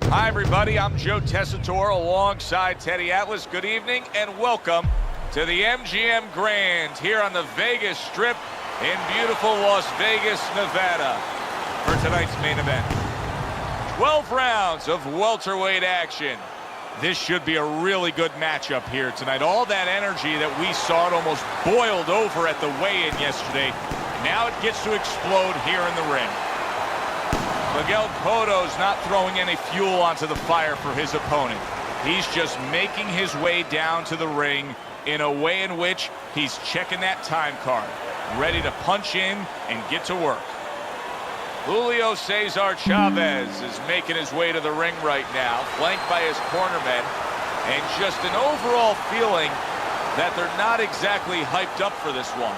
Hi, everybody. I'm Joe Tessitore alongside Teddy Atlas. Good evening and welcome to the MGM Grand here on the Vegas Strip in beautiful Las Vegas, Nevada for tonight's main event. 12 rounds of welterweight action. This should be a really good matchup here tonight. All that energy that we saw, it almost boiled over at the weigh-in yesterday. Now it gets to explode here in the ring. Miguel Cotto's not throwing any fuel onto the fire for his opponent. He's just making his way down to the ring in a way in which he's checking that time card, ready to punch in and get to work. Julio Cesar Chavez is making his way to the ring right now, flanked by his cornermen, and just an overall feeling that they're not exactly hyped up for this one.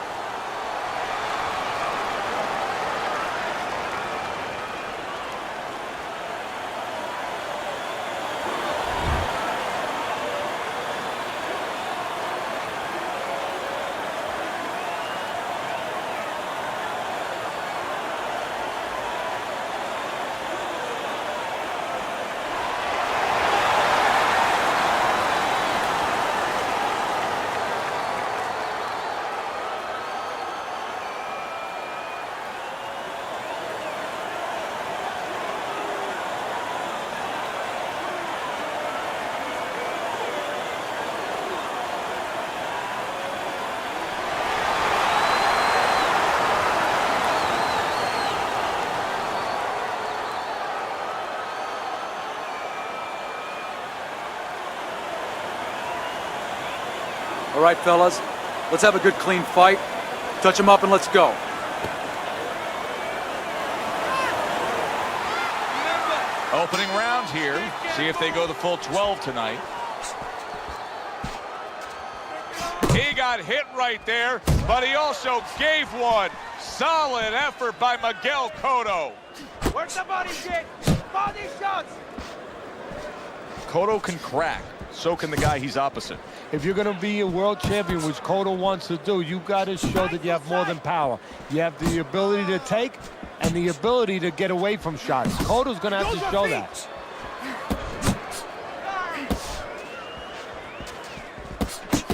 All right, fellas, let's have a good, clean fight. Touch them up and let's go. Opening round here. See if they go the full 12 tonight. He got hit right there, but he also gave one. Solid effort by Miguel Cotto. Where's the body shit? Body shots! Cotto can crack. So can the guy he's opposite. If you're going to be a world champion, which Cotto wants to do, you got to show that you have more than power. You have the ability to take and the ability to get away from shots. Cotto's going to have to show that.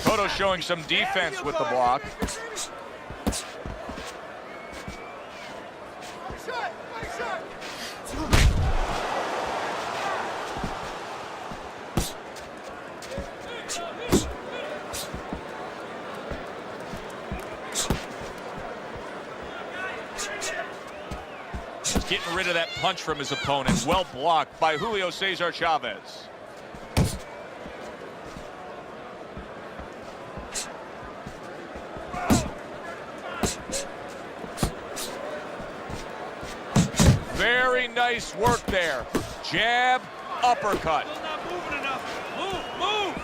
Cotto showing some defense with the block. Getting rid of that punch from his opponent. Well blocked by Julio Cesar Chavez. Very nice work there. Jab, uppercut. Not moving enough. Move!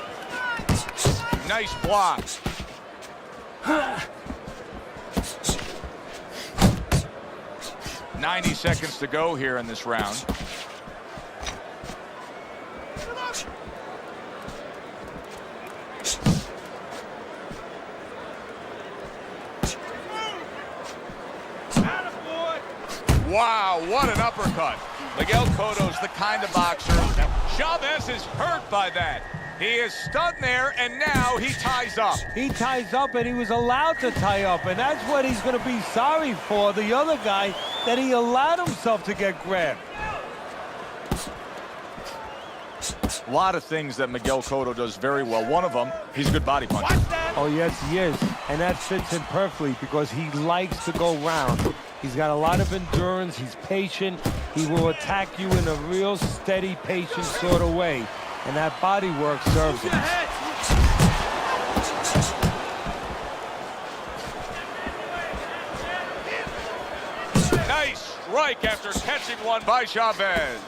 Nice block. 90 seconds to go here in this round. Wow, what an uppercut. Miguel Cotto's the kind of boxer. Chavez is hurt by that. He is stunned there, and now he ties up. He ties up, and he was allowed to tie up, and that's what he's going to be sorry for, the other guy, that he allowed himself to get grabbed. A lot of things that Miguel Cotto does very well. One of them, he's a good body puncher. Oh, yes, he is, and that fits him perfectly because he likes to go round. He's got a lot of endurance. He's patient. He will attack you in a real steady, patient sort of way. And that body work serves him. Nice strike after catching one by Chavez.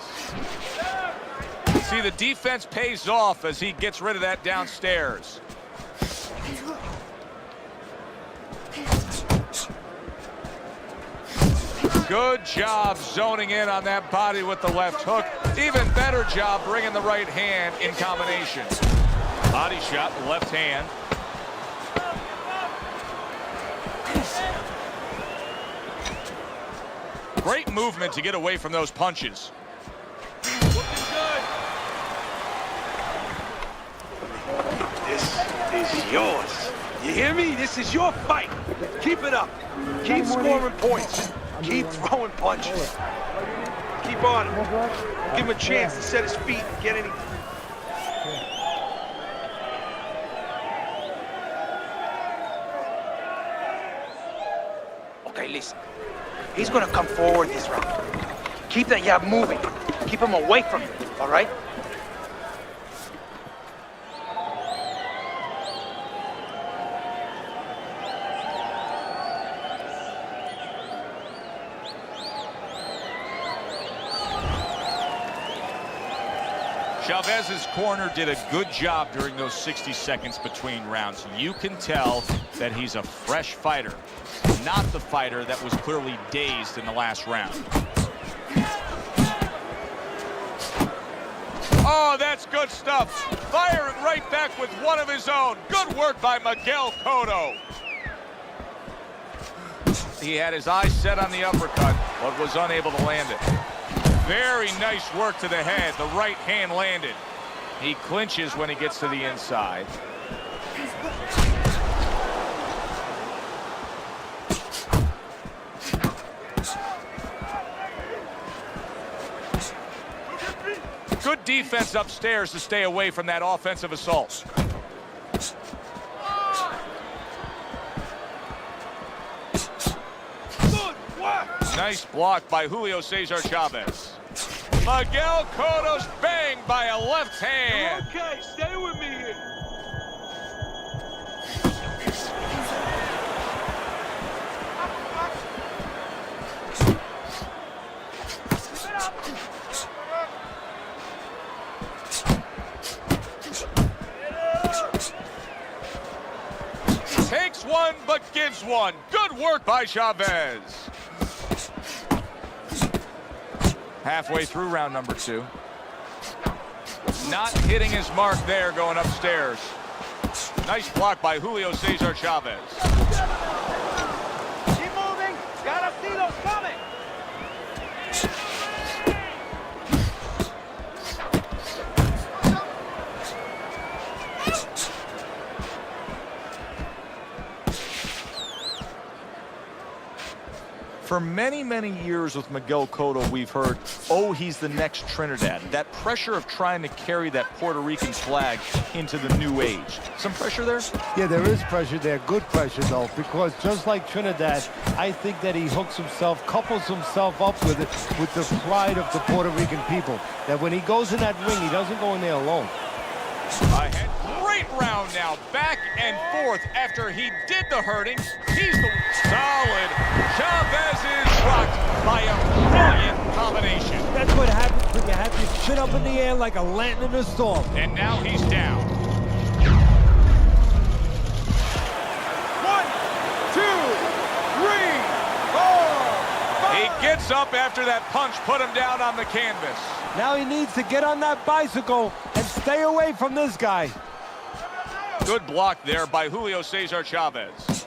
See, the defense pays off as he gets rid of that downstairs. Good job zoning in on that body with the left hook. Even better job bringing the right hand in combination. Body shot, left hand. Great movement to get away from those punches. Looking good. is yours. You hear me? This is your fight. Keep it up. Keep scoring points. Keep throwing punches. Keep on him. Give him a chance to set his feet and get any... Okay, listen. He's gonna come forward this round. Keep that jab moving. Keep him away from you, all right? Chavez's corner did a good job during those 60 seconds between rounds. You can tell that he's a fresh fighter, not the fighter that was clearly dazed in the last round. Oh, that's good stuff. Firing right back with one of his own. Good work by Miguel Cotto. He had his eyes set on the uppercut, but was unable to land it. Very nice work to the head. The right hand landed. He clinches when he gets to the inside. Good defense upstairs to stay away from that offensive assault. Nice block by Julio Cesar Chavez. Miguel Cotto's banged by a left hand. Okay, stay with me here. Takes one, but gives one. Good work by Chavez. Halfway through round number 2. Not hitting his mark there going upstairs. Nice block by Julio Cesar Chavez. Keep moving. Garcia's coming. For many, many years with Miguel Cotto, we've heard, oh, he's the next Trinidad. That pressure of trying to carry that Puerto Rican flag into the new age. Some pressure there? Yeah, there is pressure there. Good pressure, though, because just like Trinidad, I think that he hooks himself, couples himself up with it, with the pride of the Puerto Rican people. That when he goes in that ring, he doesn't go in there alone. Great round now, back and forth after he did the hurting. He's the solid. Chavez is rocked by a brilliant combination. That's what happens when you have your chin up in the air like a lantern in a storm. And now he's down. 1, 2, 3, 4. He gets up after that punch put him down on the canvas. Now he needs to get on that bicycle and stay away from this guy. Good block there by Julio Cesar Chavez.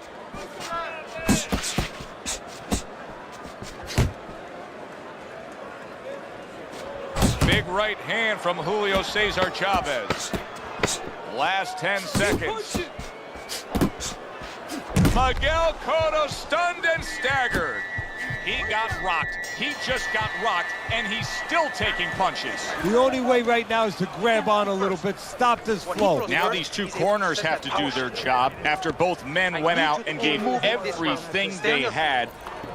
Big right hand from Julio Cesar Chavez. Last 10 seconds. Miguel Cotto stunned and staggered. He got rocked. He just got rocked, and he's still taking punches. The only way right now is to grab on a little bit, stop this flow. Now these two corners have to do their job after both men went out and gave everything they had.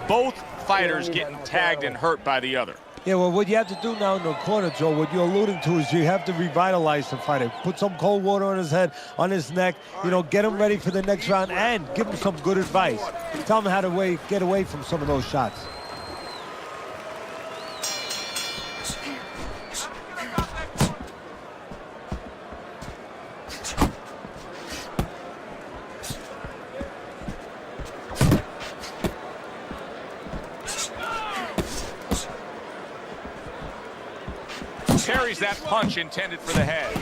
Both fighters getting tagged and hurt by the other. Yeah, well, what you have to do now in the corner, Joe, what you're alluding to is you have to revitalize the fighter. Put some cold water on his head, on his neck, you know, get him ready for the next round and give him some good advice. Tell him how to get away from some of those shots. Carries that punch intended for the head.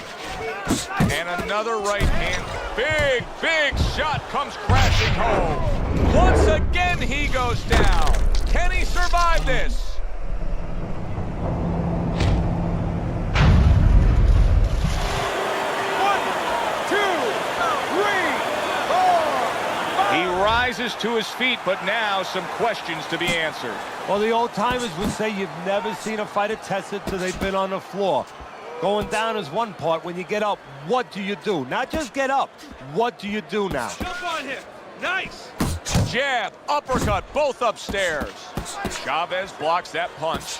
And another right hand. Big, big shot comes crashing home. Once again, he goes down. Can he survive this? One, two, rises to his feet, but now some questions to be answered. Well, the old-timers would say you've never seen a fighter tested till they've been on the floor. Going down is one part. When you get up, what do you do? Not just get up. What do you do now? Jump on him. Nice. Jab, uppercut, both upstairs. Chavez blocks that punch.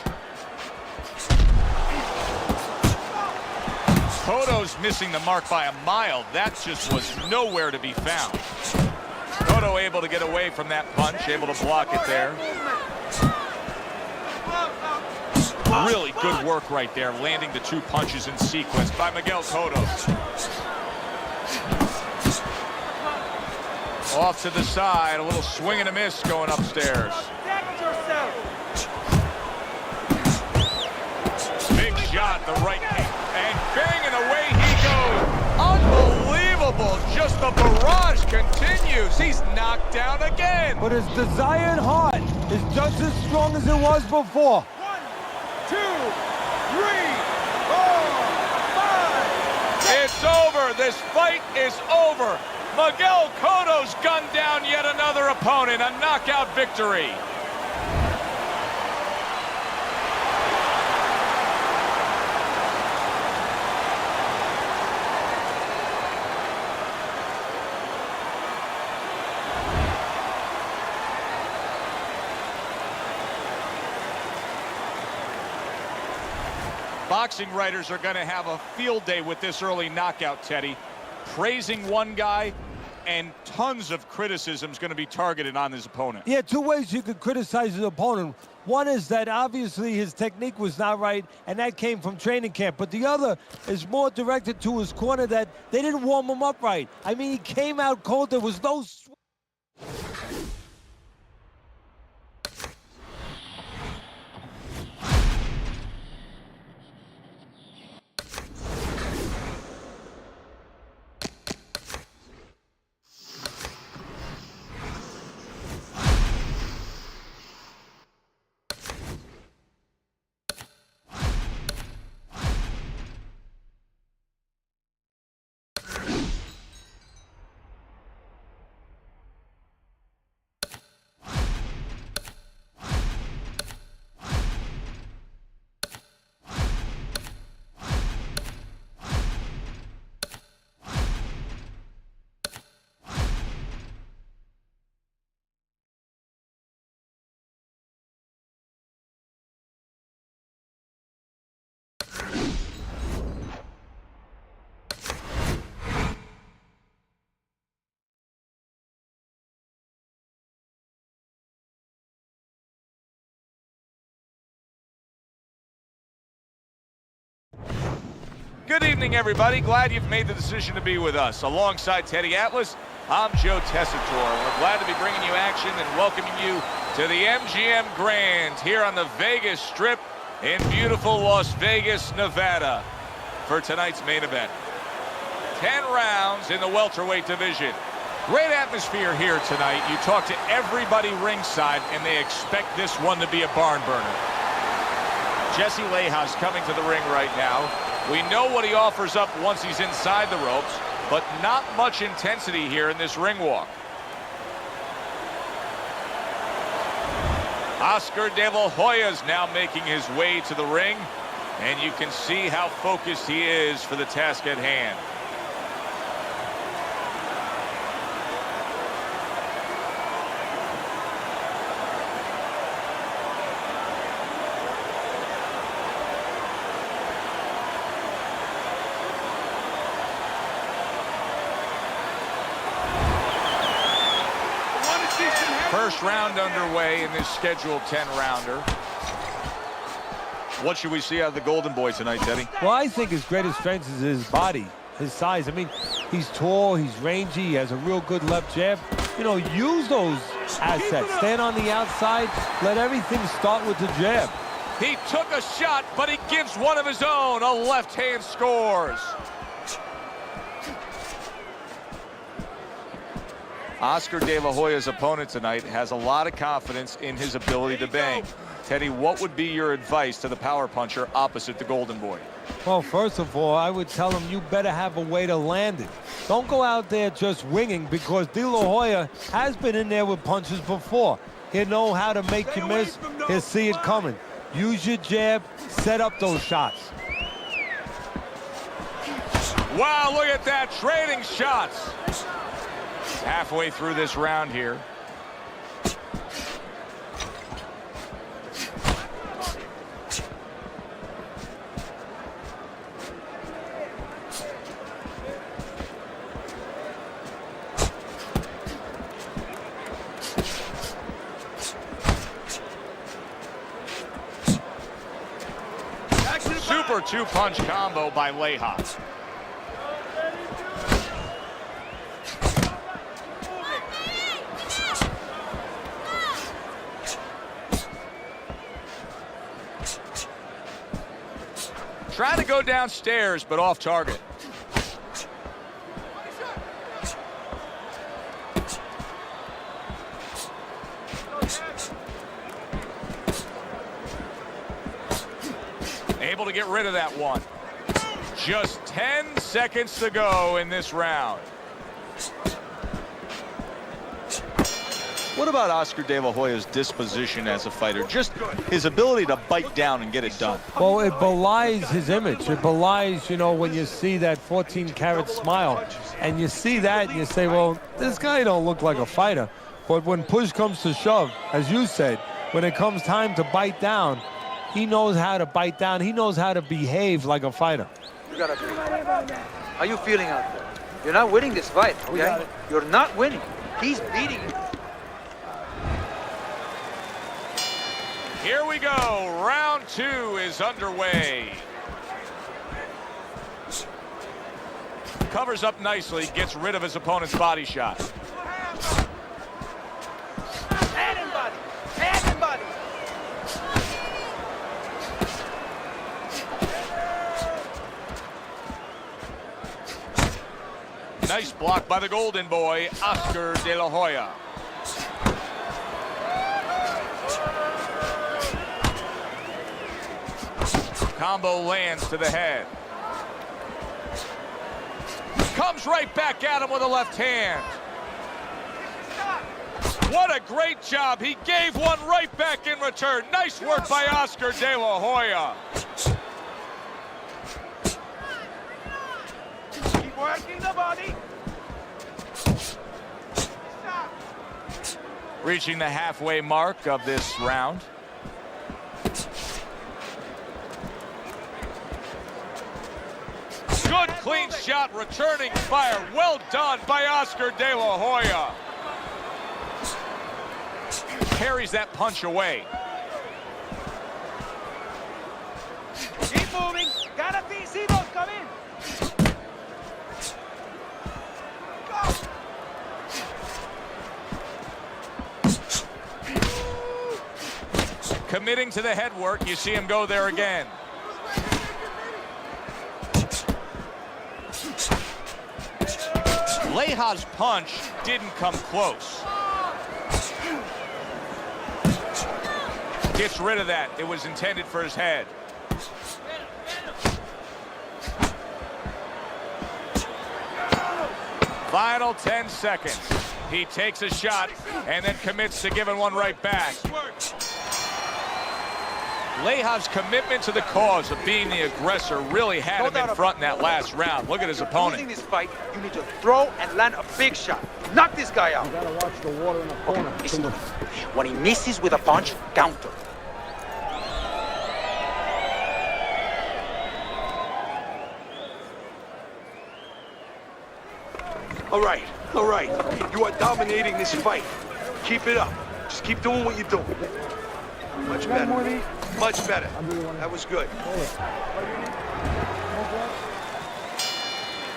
Cotto's missing the mark by a mile. That just was nowhere to be found. Cotto able to get away from that punch, able to block it there. Really good work right there, landing the 2 punches in sequence by Miguel Cotto. Off to the side, a little swing and a miss going upstairs. Big shot, the right kick, and banging away he goes. Unbelievable, just the barrage continues. He's knocked down again. But his desired heart is just as strong as it was before. 1, 2, 3, 4, 5. It's over. This fight is over. Miguel Cotto's gunned down yet another opponent. A knockout victory. Boxing writers are going to have a field day with this early knockout, Teddy. Praising one guy and tons of criticism is going to be targeted on his opponent. Yeah, 2 ways you could criticize his opponent. One is that obviously his technique was not right, and that came from training camp. But the other is more directed to his corner, that they didn't warm him up right. I mean, he came out cold. There was no... Good evening, everybody. Glad you've made the decision to be with us. Alongside Teddy Atlas, I'm Joe Tessitore. We're glad to be bringing you action and welcoming you to the MGM Grand here on the Vegas Strip in beautiful Las Vegas, Nevada for tonight's main event. 10 rounds in the welterweight division. Great atmosphere here tonight. You talk to everybody ringside, and they expect this one to be a barn burner. Jesse Leja's coming to the ring right now. We know what he offers up once he's inside the ropes, but not much intensity here in this ring walk. Oscar De La Hoya's now making his way to the ring, and you can see how focused he is for the task at hand. First round underway in this scheduled 10-rounder. What should we see out of the Golden Boy tonight, Teddy? Well, I think his greatest strength is his body, his size. I mean, he's tall, he's rangy, he has a real good left jab. You know, use those assets. Stand on the outside, let everything start with the jab. He took a shot, but he gives one of his own. A left hand scores. Oscar De La Hoya's opponent tonight has a lot of confidence in his ability to bang. Teddy, what would be your advice to the power puncher opposite the Golden Boy? Well, first of all, I would tell him you better have a way to land it. Don't go out there just winging, because De La Hoya has been in there with punches before. He'll know how to make you miss. He'll see it coming. Use your jab, set up those shots. Wow, look at that, trading shots. Halfway through this round here. Super two-punch combo by Leija. Trying to go downstairs, but off target. Able to get rid of that one. Just 10 seconds to go in this round. What about Oscar De La Hoya's disposition as a fighter? Just his ability to bite down and get it done. Well, it belies his image. It belies, you know, when you see that 14-carat smile. And you see that and you say, well, this guy don't look like a fighter. But when push comes to shove, as you said, when it comes time to bite down, he knows how to bite down. He knows how to behave like a fighter. You gotta be. How you feeling out there? You're not winning this fight, okay? You're not winning. He's beating you. Here we go. Round 2 is underway. Covers up nicely, gets rid of his opponent's body shot. Head and body. Head and body. Nice block by the Golden Boy, Oscar De La Hoya. Combo lands to the head. Comes right back at him with a left hand. What a great job. He gave one right back in return. Nice work by Oscar De La Hoya. Keep working the body. Reaching the halfway mark of this round. Good clean shot, returning fire. Well done by Oscar De La Hoya. Carries that punch away. Keep moving. Gotta see those come in. Go. Committing to the head work. You see him go there again. Leija's punch didn't come close. Gets rid of that. It was intended for his head. Final 10 seconds. He takes a shot and then commits to giving one right back. Leija's commitment to the cause of being the aggressor really had him in front in that last round. Look at his opponent. Losing this fight, you need to throw and land a big shot. Knock this guy out. You gotta watch the water in the corner. Listen to me. When he misses with a punch, counter. All right. You are dominating this fight. Keep it up. Just keep doing what you're doing. Much better. Much better. That was good.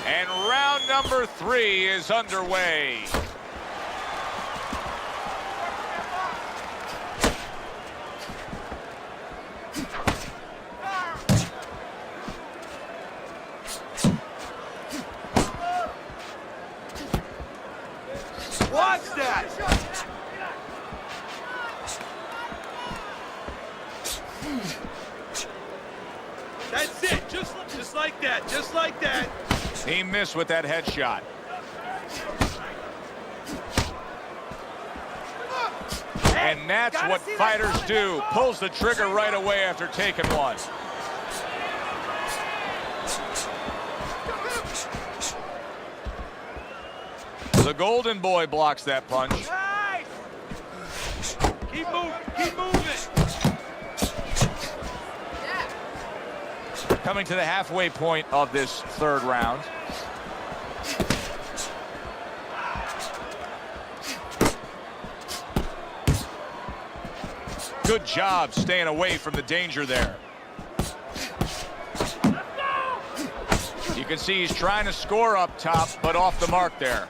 And round number 3 is underway. Watch that. Just like that, just like that. He missed with that headshot. And that's what fighters do. Pulls the trigger right away after taking one. The Golden Boy blocks that punch. Nice. Keep moving, keep moving. Coming to the halfway point of this third round. Good job staying away from the danger there. You can see he's trying to score up top, but off the mark there.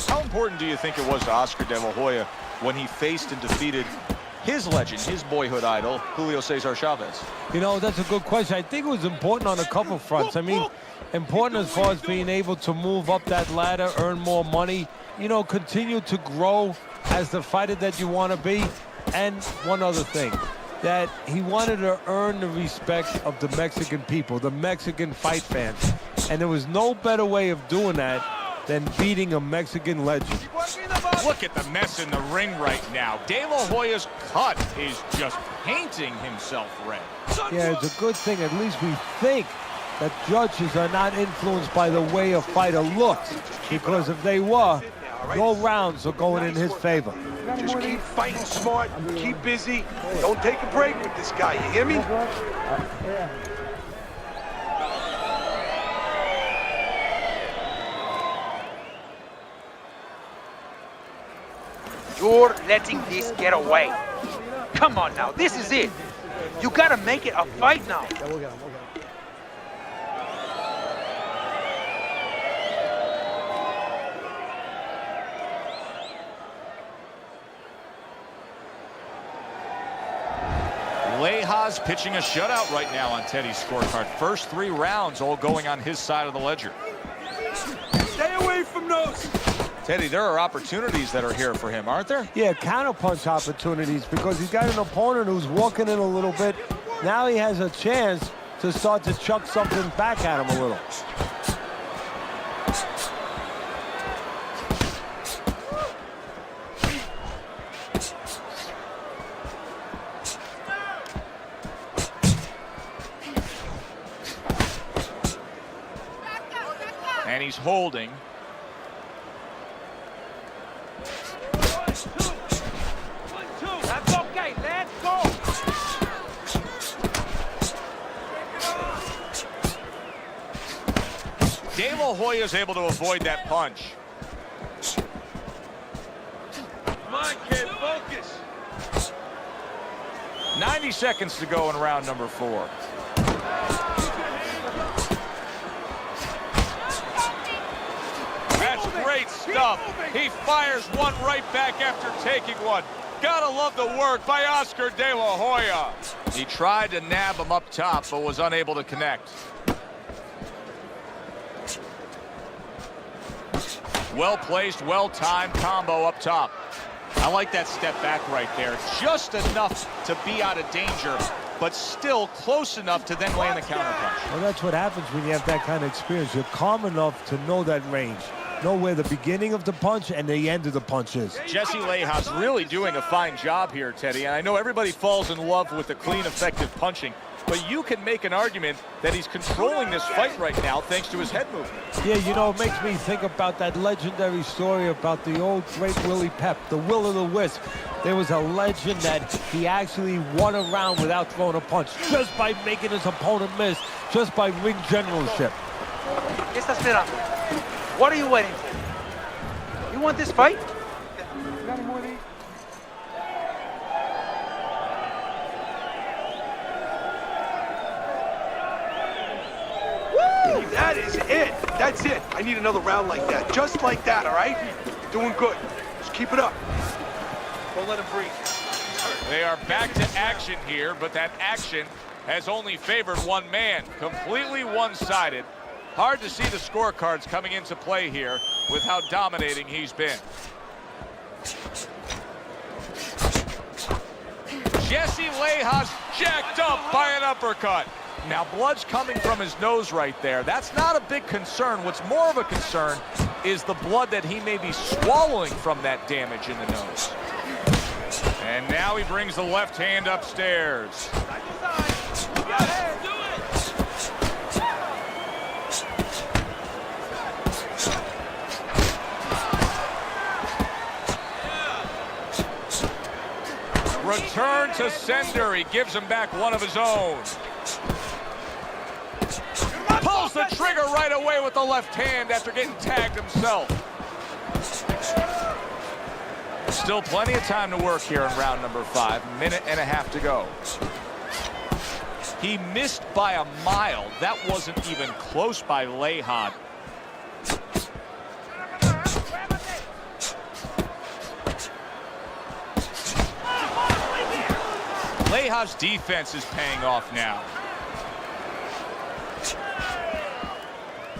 How important do you think it was to Oscar De La Hoya when he faced and defeated his legend, his boyhood idol, Julio Cesar Chavez? You know, that's a good question. I think it was important on a couple fronts. I mean, important as far as being able to move up that ladder, earn more money, you know, continue to grow as the fighter that you want to be. And one other thing, that he wanted to earn the respect of the Mexican people, the Mexican fight fans. And there was no better way of doing that than beating a Mexican legend. Look at the mess in the ring right now. De La Hoya's cut is just painting himself red. Yeah, it's a good thing. At least we think that judges are not influenced by the way a fighter looks. Because if they were, no rounds are going in his favor. Just keep fighting smart, keep busy. Don't take a break with this guy, you hear me? You're letting this get away. Come on now, this is it. You gotta make it a fight now. Leja's pitching a shutout right now on Teddy's scorecard. First 3 rounds all going on his side of the ledger. Stay away from those. Teddy, there are opportunities that are here for him, aren't there? Yeah, counterpunch opportunities, because he's got an opponent who's walking in a little bit. Now he has a chance to start to chuck something back at him a little. And he's holding. That's okay, let's go. De La Hoya's able to avoid that punch. Come on, kid, focus. 90 seconds to go in round number 4. That's great stuff. He fires one right back after taking one. Gotta love the work by Oscar De La Hoya. He tried to nab him up top, but was unable to connect. Well-placed, well-timed combo up top. I like that step back right there. Just enough to be out of danger, but still close enough to then land the counterpunch. Well, that's what happens when you have that kind of experience. You're calm enough to know that range. Know where the beginning of the punch and the end of the punch is. Jesse Leja's really doing a fine job here, Teddy. And I know everybody falls in love with the clean, effective punching, but you can make an argument that he's controlling this fight right now thanks to his head movement. Yeah, you know, it makes me think about that legendary story about the old great Willie Pep, the Will o' the Wisp. There was a legend that he actually won a round without throwing a punch, just by making his opponent miss, just by ring generalship. ¿Qué estás esperando? What are you waiting for? You want this fight? Woo! That is it. That's it. I need another round like that. Just like that, all right? You're doing good. Just keep it up. Don't let him breathe. They are back to action here, but that action has only favored one man. Completely one-sided. Hard to see the scorecards coming into play here with how dominating he's been. Jesse Lejas jacked up by an uppercut. Now, blood's coming from his nose right there. That's not a big concern. What's more of a concern is the blood that he may be swallowing from that damage in the nose. And now he brings the left hand upstairs. Return to sender. He gives him back one of his own. Pulls the trigger right away with the left hand after getting tagged himself. Still plenty of time to work here in round number 5. Minute and a half to go. He missed by a mile. That wasn't even close by Lejas. Lejas' defense is paying off now.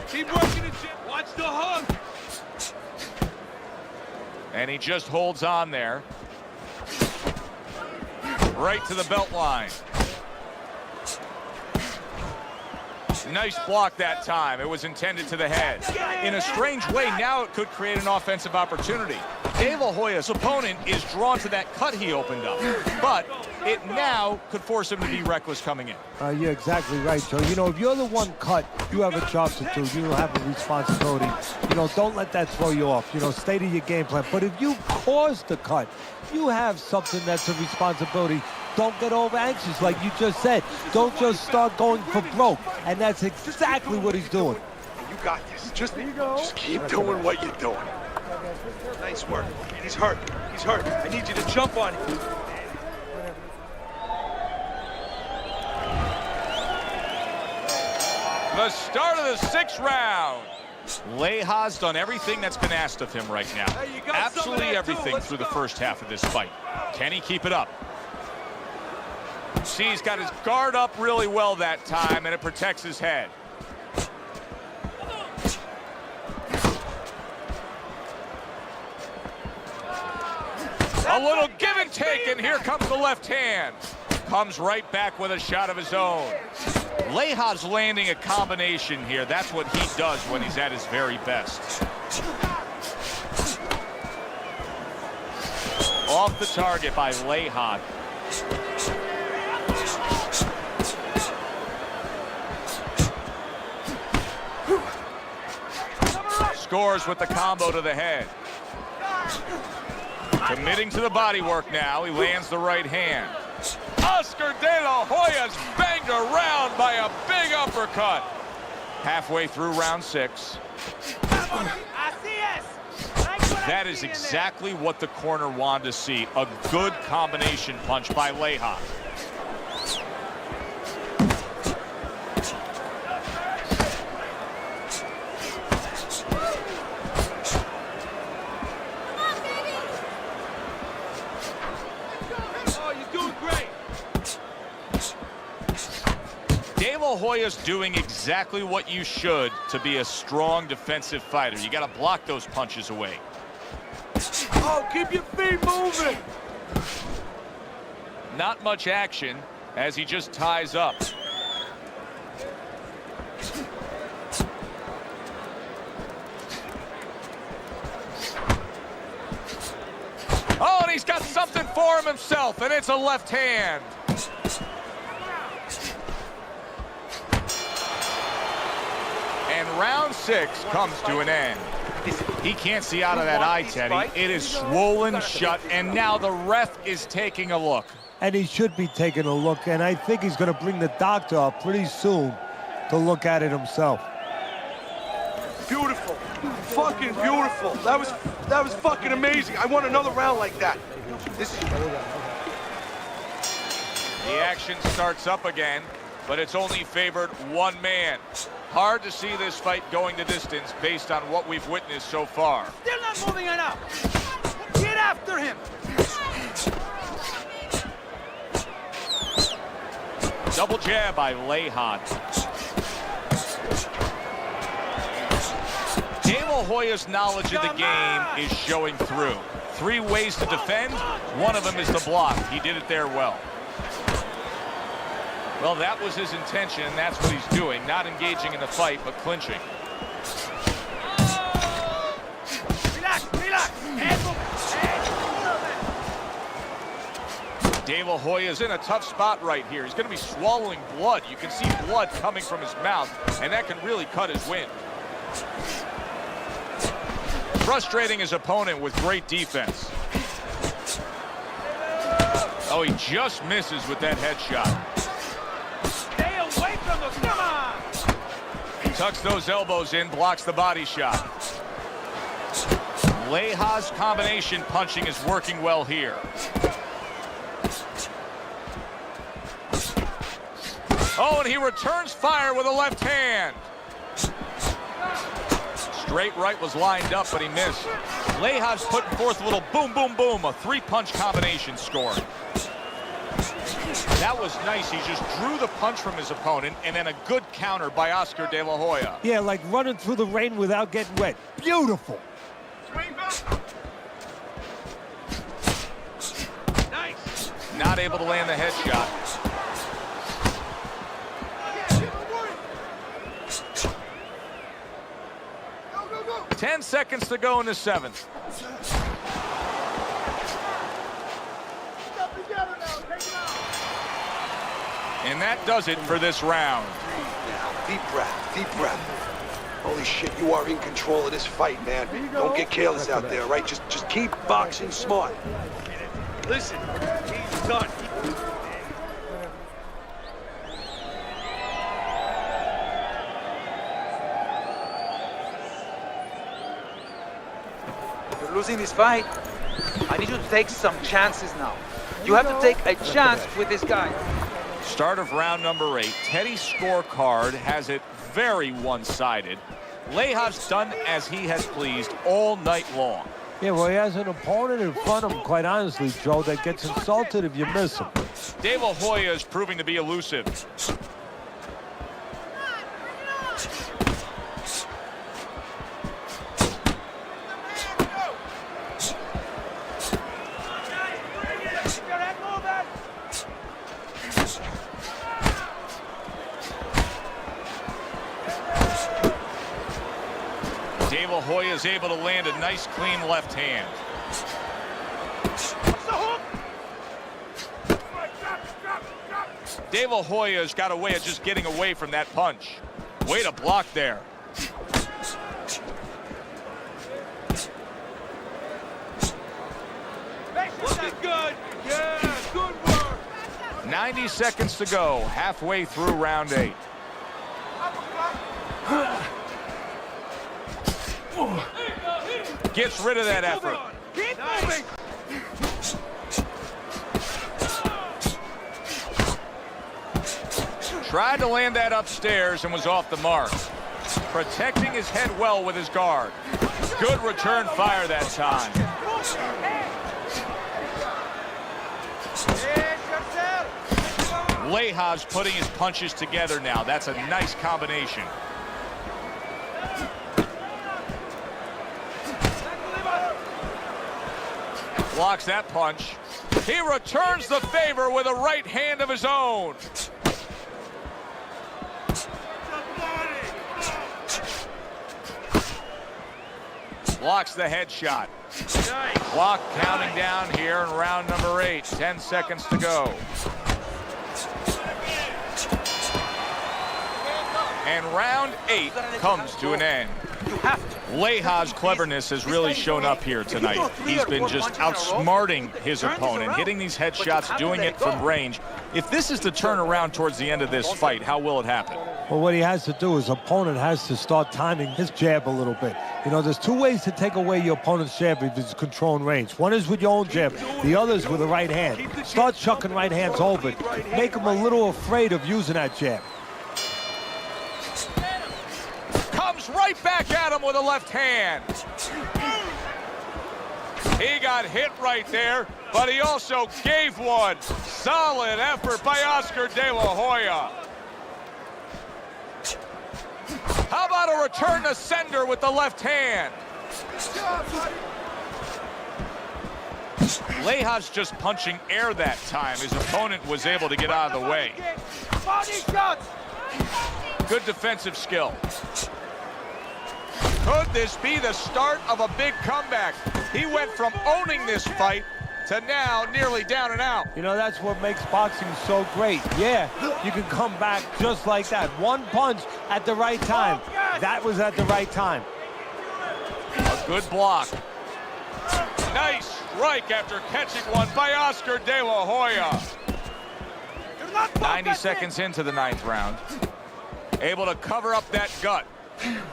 Keep working it, Jim. Watch the hook. And he just holds on there. Right to the belt line. Nice block that time. It was intended to the head. In a strange way, now it could create an offensive opportunity. De La Hoya's opponent is drawn to that cut he opened up, but it now could force him to be reckless coming in. You're exactly right, Joe. You know, if you're the one cut, you have a job to do. You don't have a responsibility. You know, don't let that throw you off. You know, stay to your game plan. But if you cause the cut, you have something that's a responsibility. Don't get over anxious, like you just said. Don't just start going for broke. And that's exactly what he's doing. You got this. Just keep doing what you're doing. Nice work. He's hurt. He's hurt. I need you to jump on him. The start of the 6th round. Lejas done everything that's been asked of him right now. Absolutely everything through the first half of this fight. Can he keep it up? See, he's got his guard up really well that time, and it protects his head. A little give and take, and here comes the left hand. Comes right back with a shot of his own. Lejas landing a combination here. That's what he does when he's at his very best. Off the target by Lejas. Scores with the combo to the head. Committing to the body work now. He lands the right hand. Oscar De La Hoya's banged around by a big uppercut. Halfway through round 6. That is exactly what the corner wanted to see. A good combination punch by Lejas. De La Hoya's doing exactly what you should to be a strong defensive fighter. You got to block those punches away. Oh, keep your feet moving. Not much action as he just ties up. Oh, and he's got something for him himself, and it's a left hand. And round 6 comes to an end. He can't see out of that eye, Teddy. It is swollen shut, and now the ref is taking a look. And he should be taking a look, and I think he's going to bring the doctor up pretty soon to look at it himself. Beautiful. Fucking beautiful. That was fucking amazing. I want another round like that. The action starts up again, but it's only favored one man. Hard to see this fight going the distance based on what we've witnessed so far. Still not moving enough. Get after him. Double jab by Lejas. De La Hoya's knowledge of the game is showing through. 3 ways to defend. One of them is to block. He did it there well. Well, that was his intention, and that's what he's doing. Not engaging in the fight, but clinching. Relax, relax. De La Hoya's in a tough spot right here. He's going to be swallowing blood. You can see blood coming from his mouth, and that can really cut his wind. Frustrating his opponent with great defense. Oh, he just misses with that headshot. Stay away from him, come on! Tucks those elbows in, blocks the body shot. Leja's combination punching is working well here. Oh, and he returns fire with a left hand. Straight right was lined up, but he missed. Leja's putting forth a little boom, boom, boom, a three-punch combination scored. That was nice. He just drew the punch from his opponent, and then a good counter by Oscar De La Hoya. Yeah, like running through the rain without getting wet. Beautiful. Nice. Not able to land the headshot. Go, go, go. 10 seconds to go in the seventh. And that does it for this round. Deep breath, deep breath. Holy shit, you are in control of this fight, man. Don't get careless out there, right? Just keep boxing smart. Listen, he's done. You're losing this fight. I need you to take some chances now. You have to take a chance with this guy. Start of round number 8. Teddy's scorecard has it very one-sided. Leja's done as he has pleased all night long. Yeah, well, he has an opponent in front of him, quite honestly, Joe, that gets insulted if you miss him. De La Hoya is proving to be elusive. De La Hoya is able to land a nice, clean left hand. De La Hoya's got a way of just getting away from that punch. Way to block there. Looking good. Yeah, good work. 90 seconds to go, halfway through round 8. Gets rid of that effort. Keep moving. Tried to land that upstairs and was off the mark. Protecting his head well with his guard. Good return fire that time. Leja's putting his punches together now. That's a nice combination. Blocks that punch. He returns the favor with a right hand of his own. Blocks the headshot. Clock counting down here in round number 8. 10 seconds to go. And round 8 comes to an end. Leja's cleverness has really shown up here tonight. He's been just outsmarting his opponent, getting these headshots, doing it from range. If this is the turnaround towards the end of this fight, how will it happen? Well, what he has to do is opponent has to start timing his jab a little bit. You know, there's two ways to take away your opponent's jab if it's controlling range. One is with your own jab. The other is with the right hand. Start chucking right hands over it. Make him a little afraid of using that jab. Comes right back at him with a left hand. He got hit right there, but he also gave one. Solid effort by Oscar De La Hoya. How about a return to sender with the left hand? Leja's just punching air that time. His opponent was able to get out of the way. Body shots. Good defensive skill. Could this be the start of a big comeback? He went from owning this fight to now nearly down and out. You know, that's what makes boxing so great. Yeah, you can come back just like that. One punch at the right time. That was at the right time. A good block. Nice strike after catching one by Oscar De La Hoya. 90 seconds into the 9th round. Able to cover up that gut.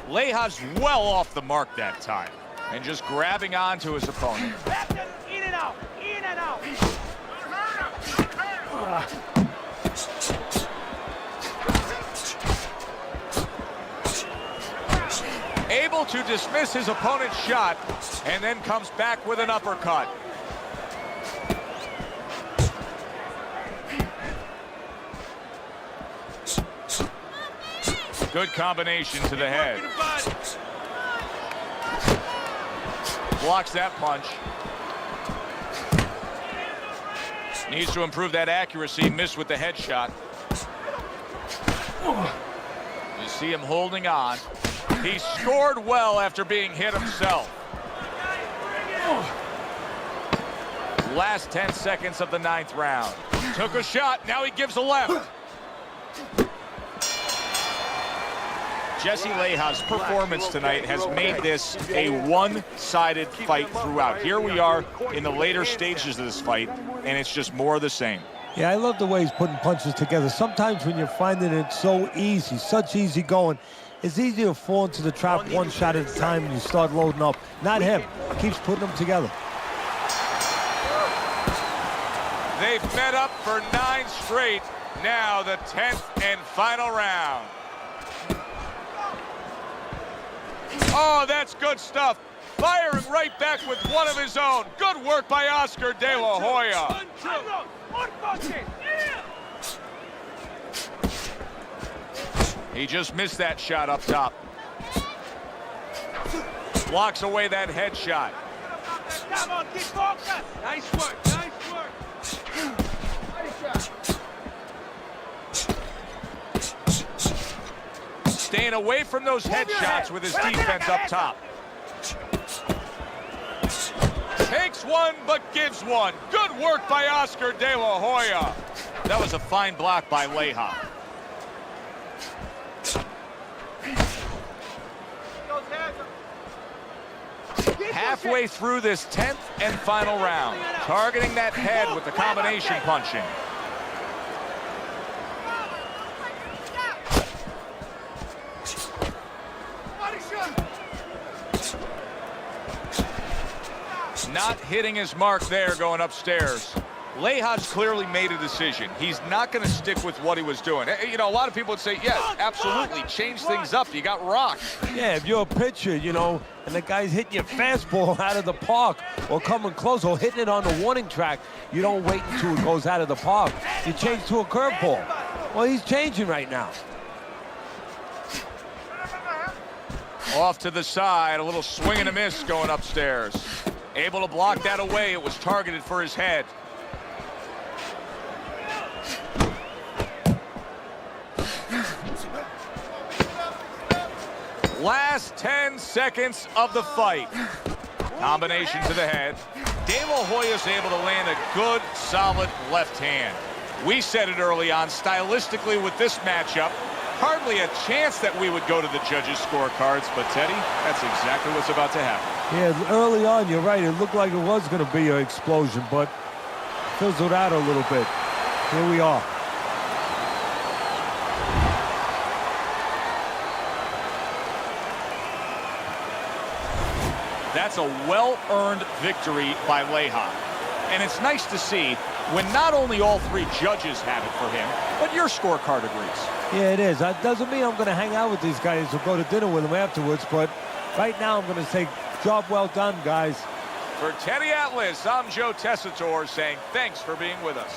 Leja's well off the mark that time. And just grabbing onto his opponent. In and out. In and out. Able to dismiss his opponent's shot, and then comes back with an uppercut. Good combination to the head. Blocks that punch. Needs to improve that accuracy. Missed with the headshot. You see him holding on. He scored well after being hit himself. Last 10 seconds of the 9th round. Took a shot, now he gives a left. Jesse Leja's performance tonight has made this a one-sided fight throughout. Here we are in the later stages of this fight, and it's just more of the same. Yeah, I love the way he's putting punches together. Sometimes when you're finding it so easy, such easy going, it's easy to fall into the trap one shot at a time and you start loading up. Not him. Keeps putting them together. They've met up for 9 straight. Now the 10th and final round. Oh, that's good stuff. Firing right back with one of his own. Good work by Oscar De La Hoya. He just missed that shot up top. Blocks away that headshot. Come on, keep focused. Nice work, nice work. Staying away from those headshots with his defense up top. Takes one, but gives one. Good work by Oscar De La Hoya. That was a fine block by Leja. Halfway through this 10th and final round. Targeting that head with the combination punching. Not hitting his mark there going upstairs. Leja's clearly made a decision. He's not going to stick with what he was doing. You know, a lot of people would say, yes, absolutely, change things up. You got rocked. Yeah, if you're a pitcher, you know, and the guy's hitting your fastball out of the park or coming close or hitting it on the warning track, you don't wait until it goes out of the park. You change to a curveball. Well, he's changing right now. Off to the side, a little swing and a miss going upstairs. Able to block that away. It was targeted for his head. Last 10 seconds of the fight. Combination to the head. De La Hoya's able to land a good, solid left hand. We said it early on, stylistically with this matchup, hardly a chance that we would go to the judges' scorecards, but Teddy, that's exactly what's about to happen. Yeah, early on, you're right. It looked like it was going to be an explosion, but fizzled out a little bit. Here we are. That's a well-earned victory by Leja. And it's nice to see when not only all 3 judges have it for him, but your scorecard agrees. Yeah, it is. That doesn't mean I'm going to hang out with these guys or go to dinner with them afterwards, but right now I'm going to say, job well done, guys. For Teddy Atlas, I'm Joe Tessitore saying thanks for being with us.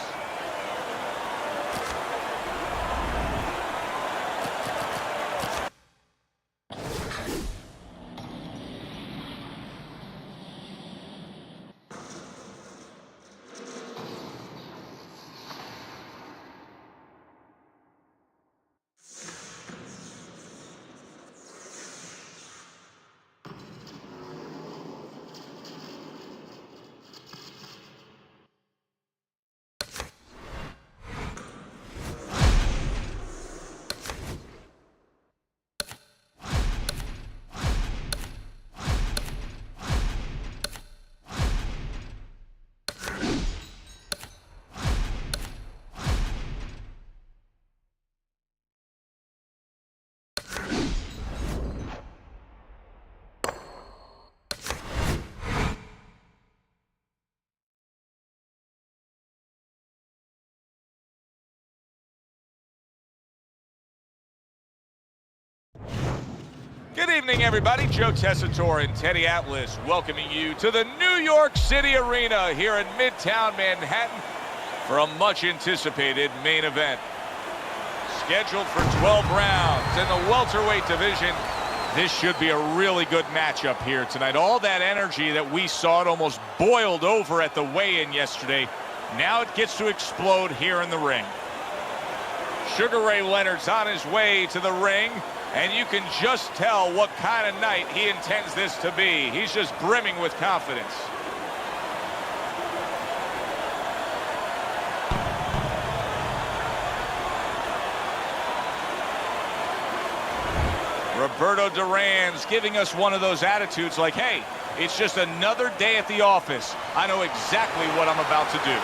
Good evening, everybody. Joe Tessitore and Teddy Atlas welcoming you to the New York City Arena here in Midtown Manhattan for a much-anticipated main event. Scheduled for 12 rounds in the welterweight division, this should be a really good matchup here tonight. All that energy that we saw, it almost boiled over at the weigh-in yesterday. Now it gets to explode here in the ring. Sugar Ray Leonard's on his way to the ring, and you can just tell what kind of night he intends this to be. He's just brimming with confidence. Roberto Duran's giving us one of those attitudes like, hey, it's just another day at the office. I know exactly what I'm about to do.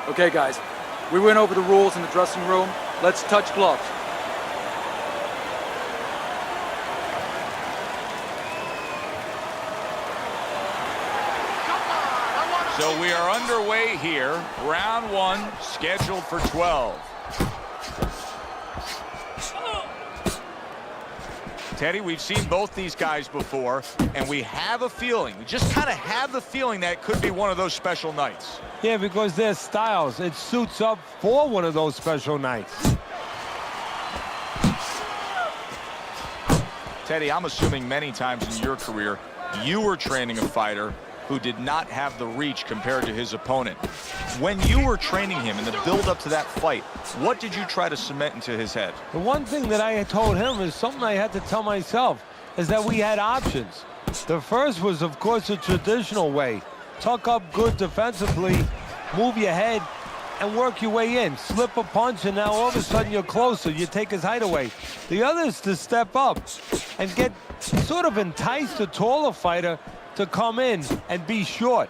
Okay, guys, we went over the rules in the dressing room. Let's touch gloves. So we are underway here. Round one, scheduled for 12. Teddy, we've seen both these guys before, and we have a feeling, we just kind of have the feeling that it could be one of those special nights. Yeah, because their styles, it suits up for one of those special nights. Teddy, I'm assuming many times in your career, you were training a fighter who did not have the reach compared to his opponent. When you were training him in the build-up to that fight, what did you try to cement into his head? The one thing that I had told him is something I had to tell myself, is that we had options. The first was, of course, the traditional way. Tuck up good defensively, move your head, and work your way in. Slip a punch, and now all of a sudden you're closer. You take his height away. The other is to step up and get sort of entice the taller fighter to come in and be short.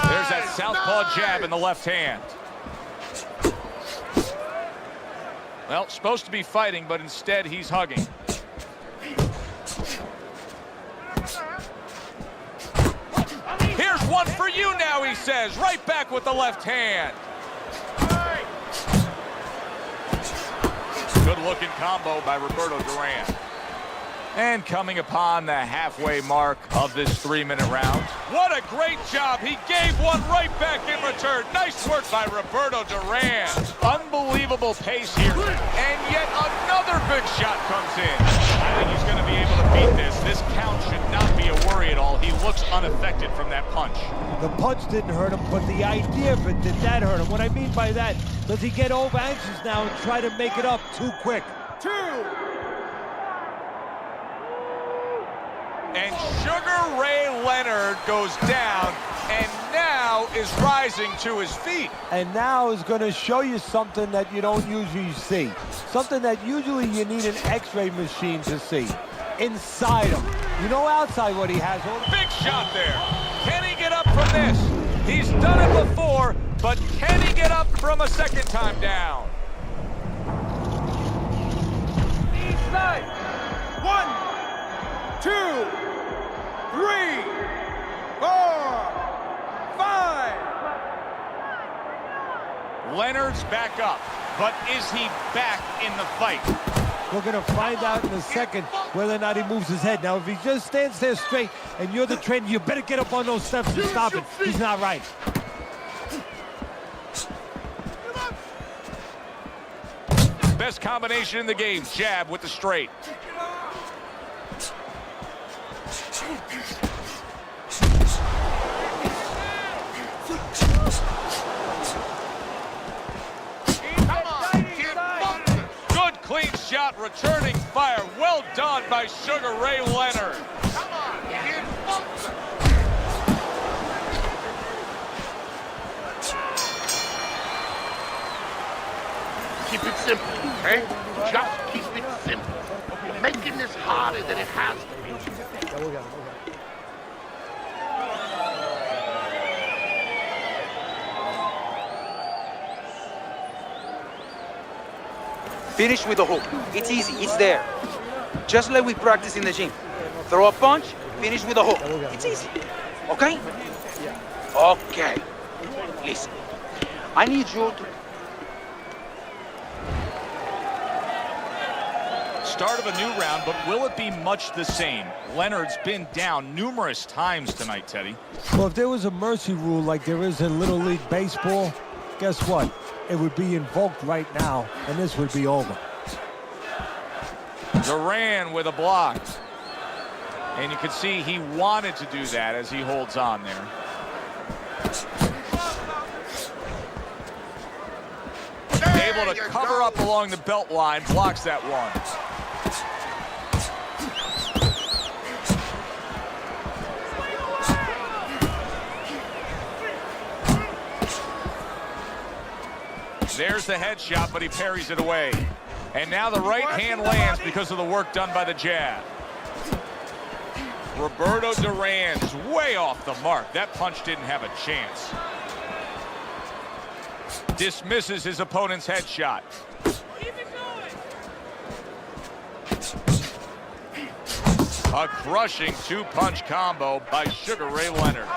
There's that southpaw jab in the left hand. Well, supposed to be fighting, but instead he's hugging. Here's one for you now, he says. Right back with the left hand. Good-looking combo by Roberto Duran. And coming upon the halfway mark of this 3-minute round. What a great job. He gave one right back in return. Nice work by Roberto Duran. Unbelievable pace here. And yet another big shot comes in. I think he's going to be able to beat this. This count should not be a worry at all. He looks unaffected from that punch. The punch didn't hurt him, but the idea of it, did that hurt him? What I mean by that, does he get over anxious now and try to make it up too quick? And Sugar Ray Leonard goes down and now is rising to his feet. And now is going to show you something that you don't usually see. Something that usually you need an x-ray machine to see. Inside him. You know outside what he has. Big shot there. Can he get up from this? He's done it before, but can he get up from a second time down? Each side. 1, 2, 3, 4, 5. Leonard's back up, but is he back in the fight? We're going to find out in a second. whether or not he moves his head. Now, if he just stands there straight and you're the trainer, you better get up on those steps and stop it. He's not right. Best combination in the game, jab with the straight. Good clean shot, returning fire. Well done by Sugar Ray Leonard. Come on, kid. Keep it simple, okay? Just keep it simple. You're making this harder than it has to be. Finish with a hook. It's easy, it's there. Just like we practice in the gym. Throw a punch, finish with a hook. It's easy, okay? Okay. Listen, I need you to... Start of a new round, but will it be much the same? Leonard's been down numerous times tonight, Teddy. Well, if there was a mercy rule like there is in Little League Baseball, guess what? It would be invoked right now, and this would be over. Duran with a block. And you can see he wanted to do that as he holds on there. Able to cover up along the belt line, blocks that one. There's the headshot, but he parries it away. And now the right hand lands because of the work done by the jab. Roberto Duran's way off the mark. That punch didn't have a chance. Dismisses his opponent's headshot. A crushing two-punch combo by Sugar Ray Leonard.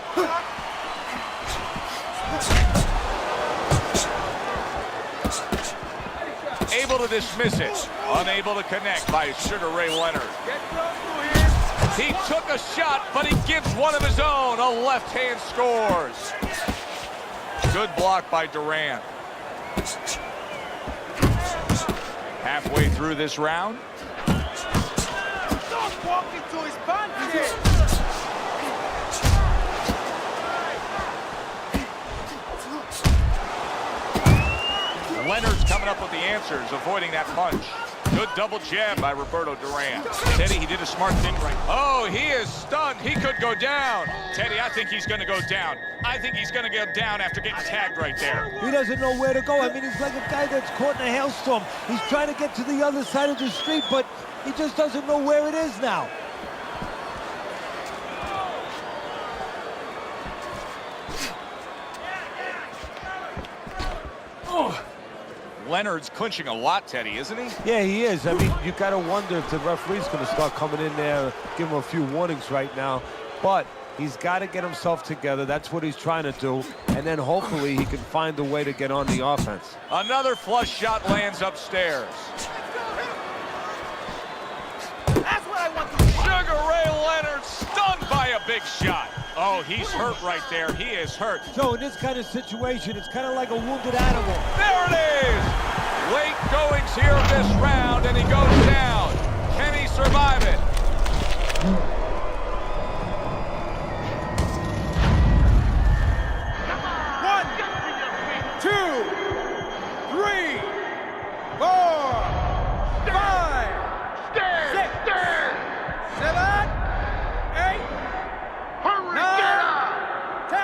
Able to dismiss it. Unable to connect by Sugar Ray Leonard. He took a shot, but he gives one of his own. A left hand scores. Good block by Duran. Halfway through this round. Don't walk into his punches. Leonard's coming up with the answers, avoiding that punch. Good double jab by Roberto Duran. Teddy, he did a smart thing right. Oh, he is stunned. He could go down. Teddy, I think he's going to go down. I think he's going to go down after getting tagged right there. He doesn't know where to go. I mean, he's like a guy that's caught in a hailstorm. He's trying to get to the other side of the street, but he just doesn't know where it is now. Leonard's clinching a lot, Teddy, isn't he? Yeah, he is. I mean, you got to wonder if the referee's going to start coming in there, give him a few warnings right now. But he's got to get himself together. That's what he's trying to do. And then hopefully he can find a way to get on the offense. Another flush shot lands upstairs. That's what I want to do. Sugar Ray Leonard stunned by a big shot. Oh, he's hurt right there. He is hurt. So in this kind of situation, it's kind of like a wounded animal. There it is! Late goings here of this round, and he goes down. Can he survive it? One, 2, 3, 4, 5, 6, 7, 8, Hurry, 9, get up! 10.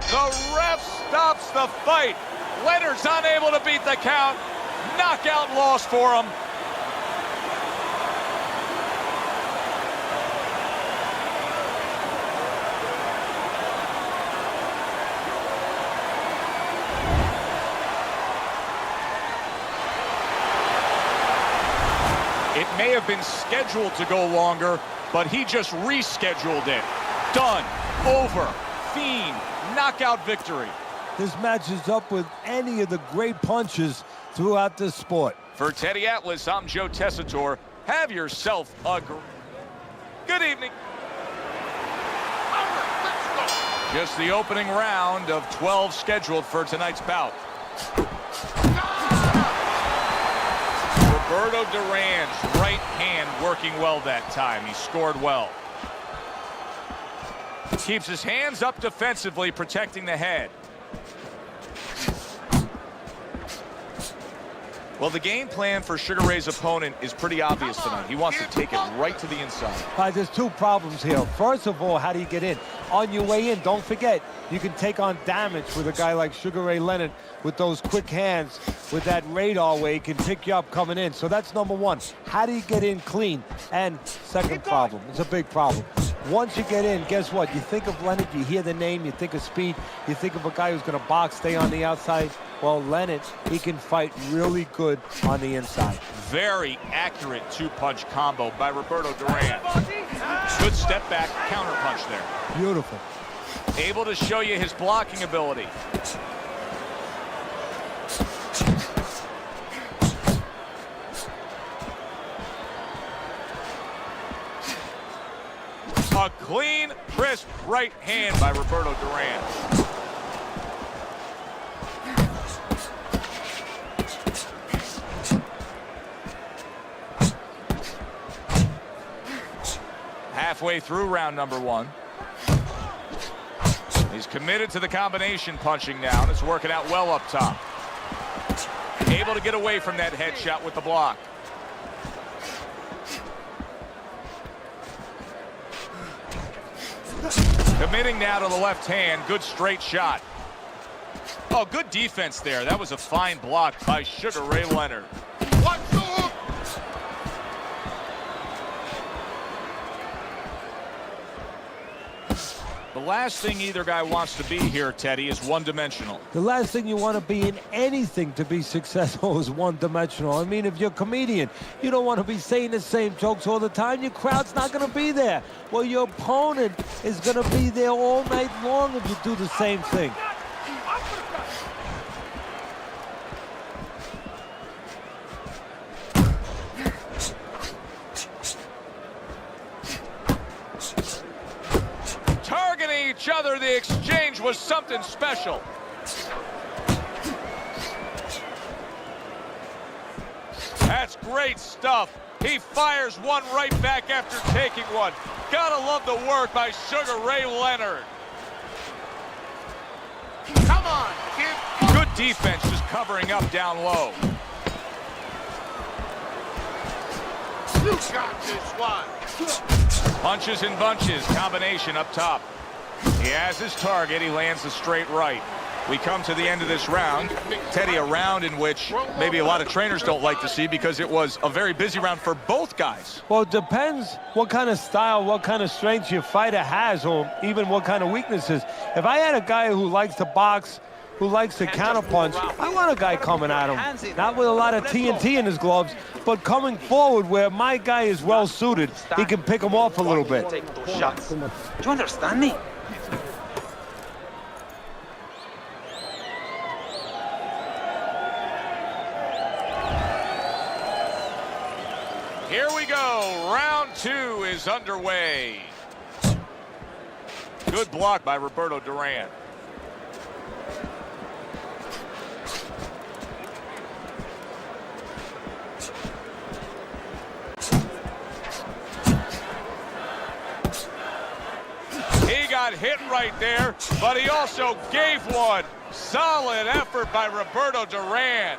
The ref stops the fight. Leonard's unable to beat the count. Knockout loss for him. It may have been scheduled to go longer, but he just rescheduled it. Done. Over. Fiend. Knockout victory. This matches up with any of the great punches throughout the sport. For Teddy Atlas, I'm Joe Tessitore. Have yourself a good evening. Just the opening round of 12 scheduled for tonight's bout. Roberto Duran's right hand working well that time. He scored well. Keeps his hands up defensively, protecting the head. Well, the game plan for Sugar Ray's opponent is pretty obvious tonight. He wants to take it right to the inside. There's two problems here. First of all, how do you get in? On your way in, don't forget, you can take on damage with a guy like Sugar Ray Leonard with those quick hands, with that radar where he can pick you up coming in. So that's number one. How do you get in clean? And second problem, it's a big problem. Once you get in, guess what? You think of Leonard, you hear the name, you think of speed, you think of a guy who's going to box, stay on the outside. Well, Leonard, he can fight really good on the inside. Very accurate two-punch combo by Roberto Duran. Good step back counter punch there. Beautiful. Able to show you his blocking ability. A clean, crisp right hand by Roberto Duran. Halfway through round number one. He's committed to the combination punching now, and it's working out well up top. Able to get away from that headshot with the block. Committing now to the left hand. Good straight shot. Oh, good defense there. That was a fine block by Sugar Ray Leonard. The last thing either guy wants to be here, Teddy, is one-dimensional. The last thing you want to be in anything to be successful is one-dimensional. I mean, if you're a comedian, you don't want to be saying the same jokes all the time. Your crowd's not going to be there. Well, your opponent is going to be there all night long if you do the same thing. Each other, the exchange was something special. That's great stuff. He fires one right back after taking one. Gotta love the work by Sugar Ray Leonard. Come on, kid. Good defense, just covering up down low. You got this one. Punches and bunches, combination up top. He has his target. He lands a straight right. We come to the end of this round. Teddy, a round in which maybe a lot of trainers don't like to see because it was a very busy round for both guys. Well, it depends what kind of style, what kind of strength your fighter has, or even what kind of weaknesses. If I had a guy who likes to box, who likes to counterpunch, I want a guy coming at him. Not with a lot of TNT in his gloves, but coming forward where my guy is well-suited. He can pick him off a little bit. Take those shots. Do you understand me? Here we go. Round two is underway. Good block by Roberto Duran. He got hit right there, but he also gave one. Solid effort by Roberto Duran.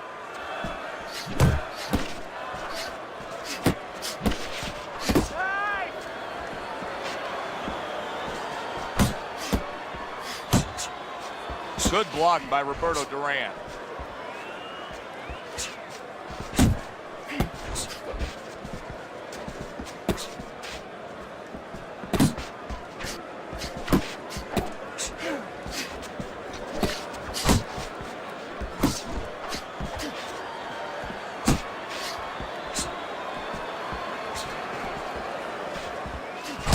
Good block by Roberto Duran.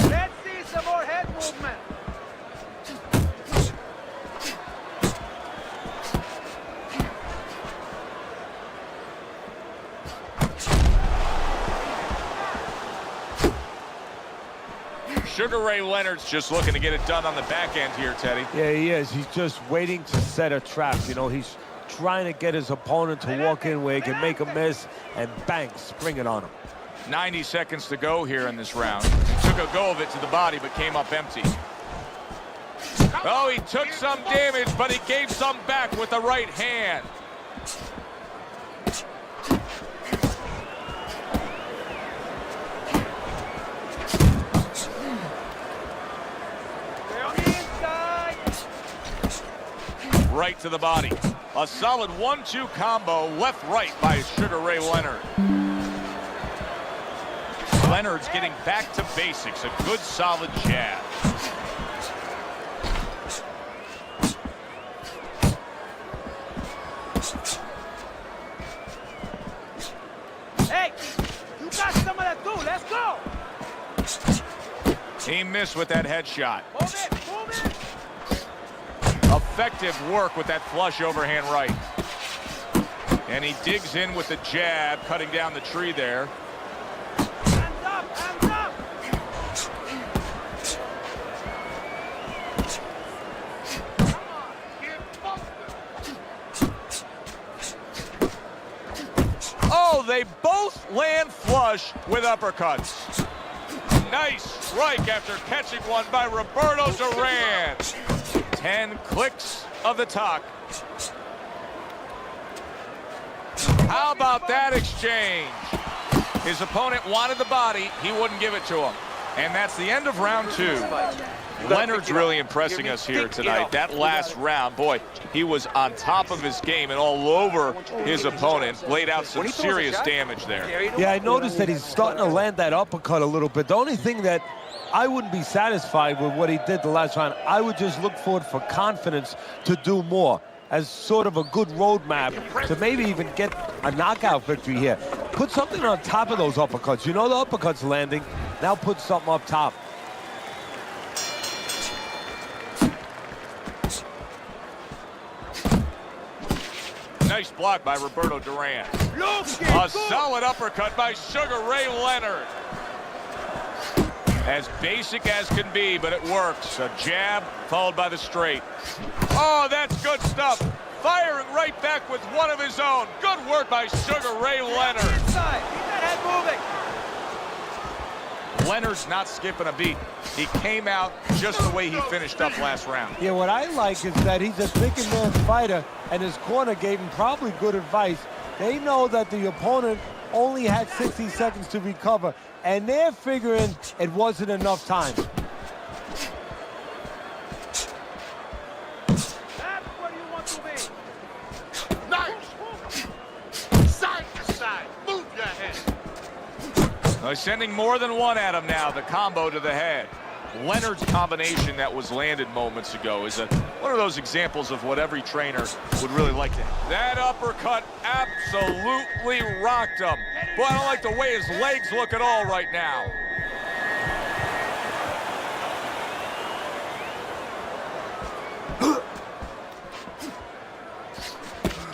Let's see some more head movement. Sugar Ray Leonard's just looking to get it done on the back end here, Teddy. Yeah, he is. He's just waiting to set a trap. You know, he's trying to get his opponent to walk in where he can make a miss and bang, spring it on him. 90 seconds to go here in this round. He took a go of it to the body, but came up empty. Oh, he took some damage, but he gave some back with the right hand. Right to the body. A solid 1-2 combo, left-right by Sugar Ray Leonard. Leonard's getting back to basics. A good, solid jab. Hey, you got some of that too. Let's go. He missed with that headshot. Move it, move it. Effective work with that flush overhand right. And he digs in with the jab, cutting down the tree there. Hands up, hands up. Oh, they both land flush with uppercuts. Nice strike after catching one by Roberto Duran. 10 clicks of the talk. How about that exchange? His opponent wanted the body. He wouldn't give it to him. And that's the end of round 2. Leonard's really impressing us here tonight. That last round, boy, he was on top of his game and all over his opponent. Laid out some serious damage there. Yeah, I noticed that he's starting to land that uppercut a little bit. The only thing that I wouldn't be satisfied with what he did the last round. I would just look forward for confidence to do more as sort of a good roadmap to maybe even get a knockout victory here. Put something on top of those uppercuts. You know the uppercut's landing. Now put something up top. Nice block by Roberto Duran. A solid uppercut by Sugar Ray Leonard. As basic as can be, but it works. A jab followed by the straight. Oh, that's good stuff. Firing right back with one of his own. Good work by Sugar Ray Leonard. Inside. Keep that head moving. Leonard's not skipping a beat. He came out just the way he finished up last round. Yeah, what I like is that he's a thinking man's fighter, and his corner gave him probably good advice. They know that the opponent only had 60 seconds to recover, and they're figuring it wasn't enough time. That's where you want to be. Nice. Side to side. Move your head. They're sending more than one at him now. The combo to the head. Leonard's combination that was landed moments ago is one of those examples of what every trainer would really like to have. That uppercut absolutely rocked him. Boy, I don't like the way his legs look at all right now.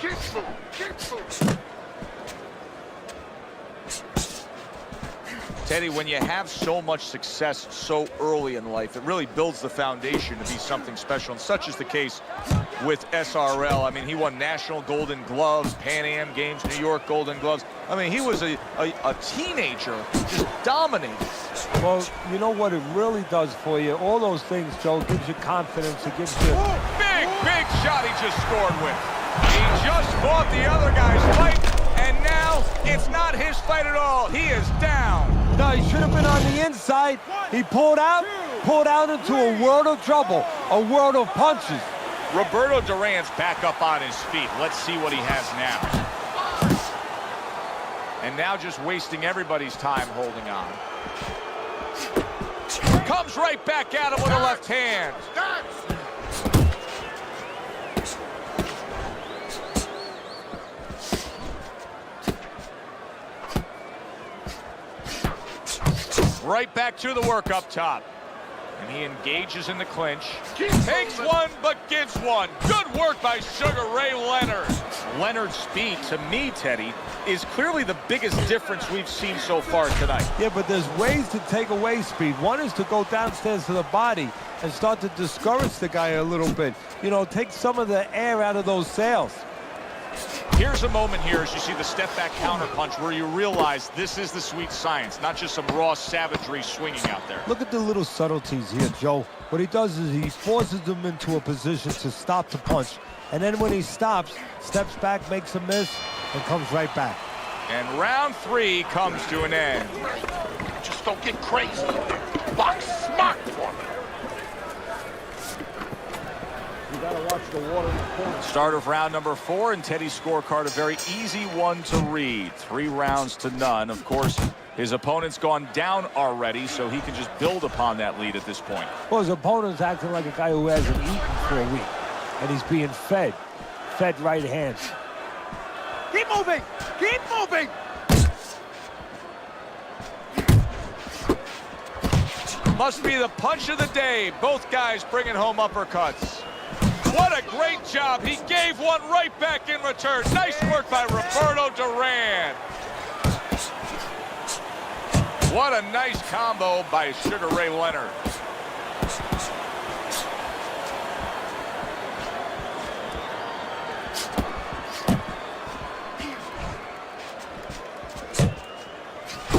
Keep moving. Keep moving. Teddy, when you have so much success so early in life, it really builds the foundation to be something special, and such is the case with SRL. I mean, he won National Golden Gloves, Pan Am Games, New York Golden Gloves. I mean, he was a teenager, just dominating. Well, you know what it really does for you? All those things, Joe, gives you confidence. It gives you... Big shot he just scored with. He just fought the other guy's fight, and now it's not his fight at all. He is down. No, he should have been on the inside. He pulled out into a world of trouble, a world of punches. Roberto Duran's back up on his feet. Let's see what he has now. And now just wasting everybody's time holding on. Comes right back at him with a left hand. Right back to the work up top. And he engages in the clinch. Keep Takes moving. one, but gives one. Good work by Sugar Ray Leonard. Leonard's speed, to me, Teddy, is clearly the biggest difference we've seen so far tonight. Yeah, but there's ways to take away speed. One is to go downstairs to the body and start to discourage the guy a little bit. You know, take some of the air out of those sails. Here's a moment here as you see the step-back counterpunch where you realize this is the sweet science, not just some raw savagery swinging out there. Look at the little subtleties here, Joe. What he does is he forces them into a position to stop the punch. And then when he stops, steps back, makes a miss, and comes right back. And round 3 comes to an end. Just don't get crazy. Box smart for me. You gotta watch the water in the corner. Start of round number 4, and Teddy's scorecard, a very easy one to read. 3 rounds to none. Of course, his opponent's gone down already, so he can just build upon that lead at this point. Well, his opponent's acting like a guy who hasn't eaten for a week. And he's being fed right hands. Keep moving! Keep moving! Must be the punch of the day. Both guys bringing home uppercuts. What a great job. He gave one right back in return. Nice work by Roberto Duran. What a nice combo by Sugar Ray Leonard.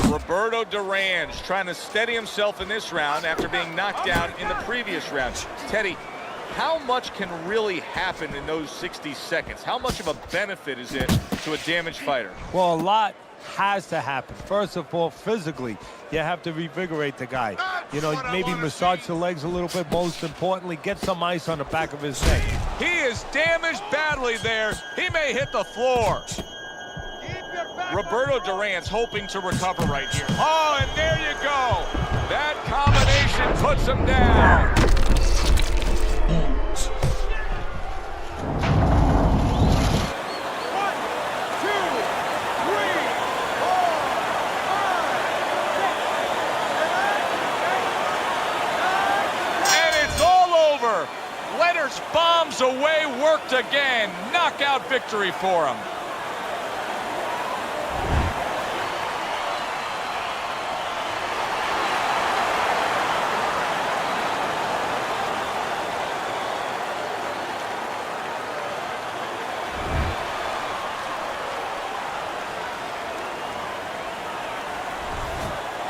Roberto Duran's trying to steady himself in this round after being knocked down in the previous round. Teddy, how much can really happen in those 60 seconds? How much of a benefit is it to a damaged fighter? Well, a lot has to happen. First of all, physically, you have to revigorate the guy. You know, maybe massage the legs a little bit. Most importantly, get some ice on the back of his neck. He is damaged badly there. He may hit the floor. Roberto Duran's hoping to recover right here. Oh, and there you go. That combination puts him down. And it's all over. Leonard's bombs away worked again. Knockout victory for him.